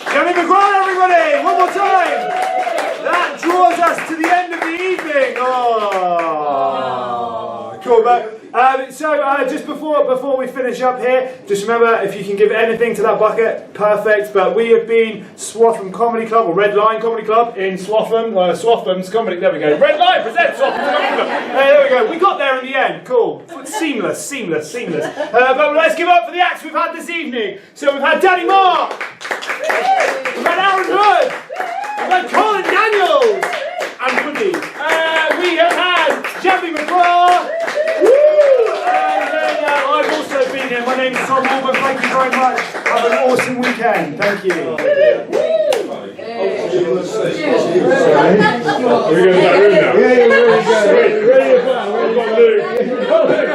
NJAMBI McGRATH, everybody! One more time! That draws us to the end of the evening. Oh, cool. Just before we finish up here, just remember, if you can give anything to that bucket, perfect. But we have been Swaffham Comedy Club, or Red Lion Comedy Club in Swaffham. Swaffham's Comedy. There we go. Red Lion presents Swaffham's Comedy Club. There we go. We got there in the end. Cool. Seamless. But let's give up for the acts we've had this evening. So we've had Danny Mark. We've had Aaron Hood. We've had Colin Daniels and Woody. We have had NJAMBI McGRATH. And then I've also been here. My name is Tom Alban. Thank you very much. Have an awesome weekend. Thank you. Are we going to that room now? Yeah, Ready to go. We've got Luke.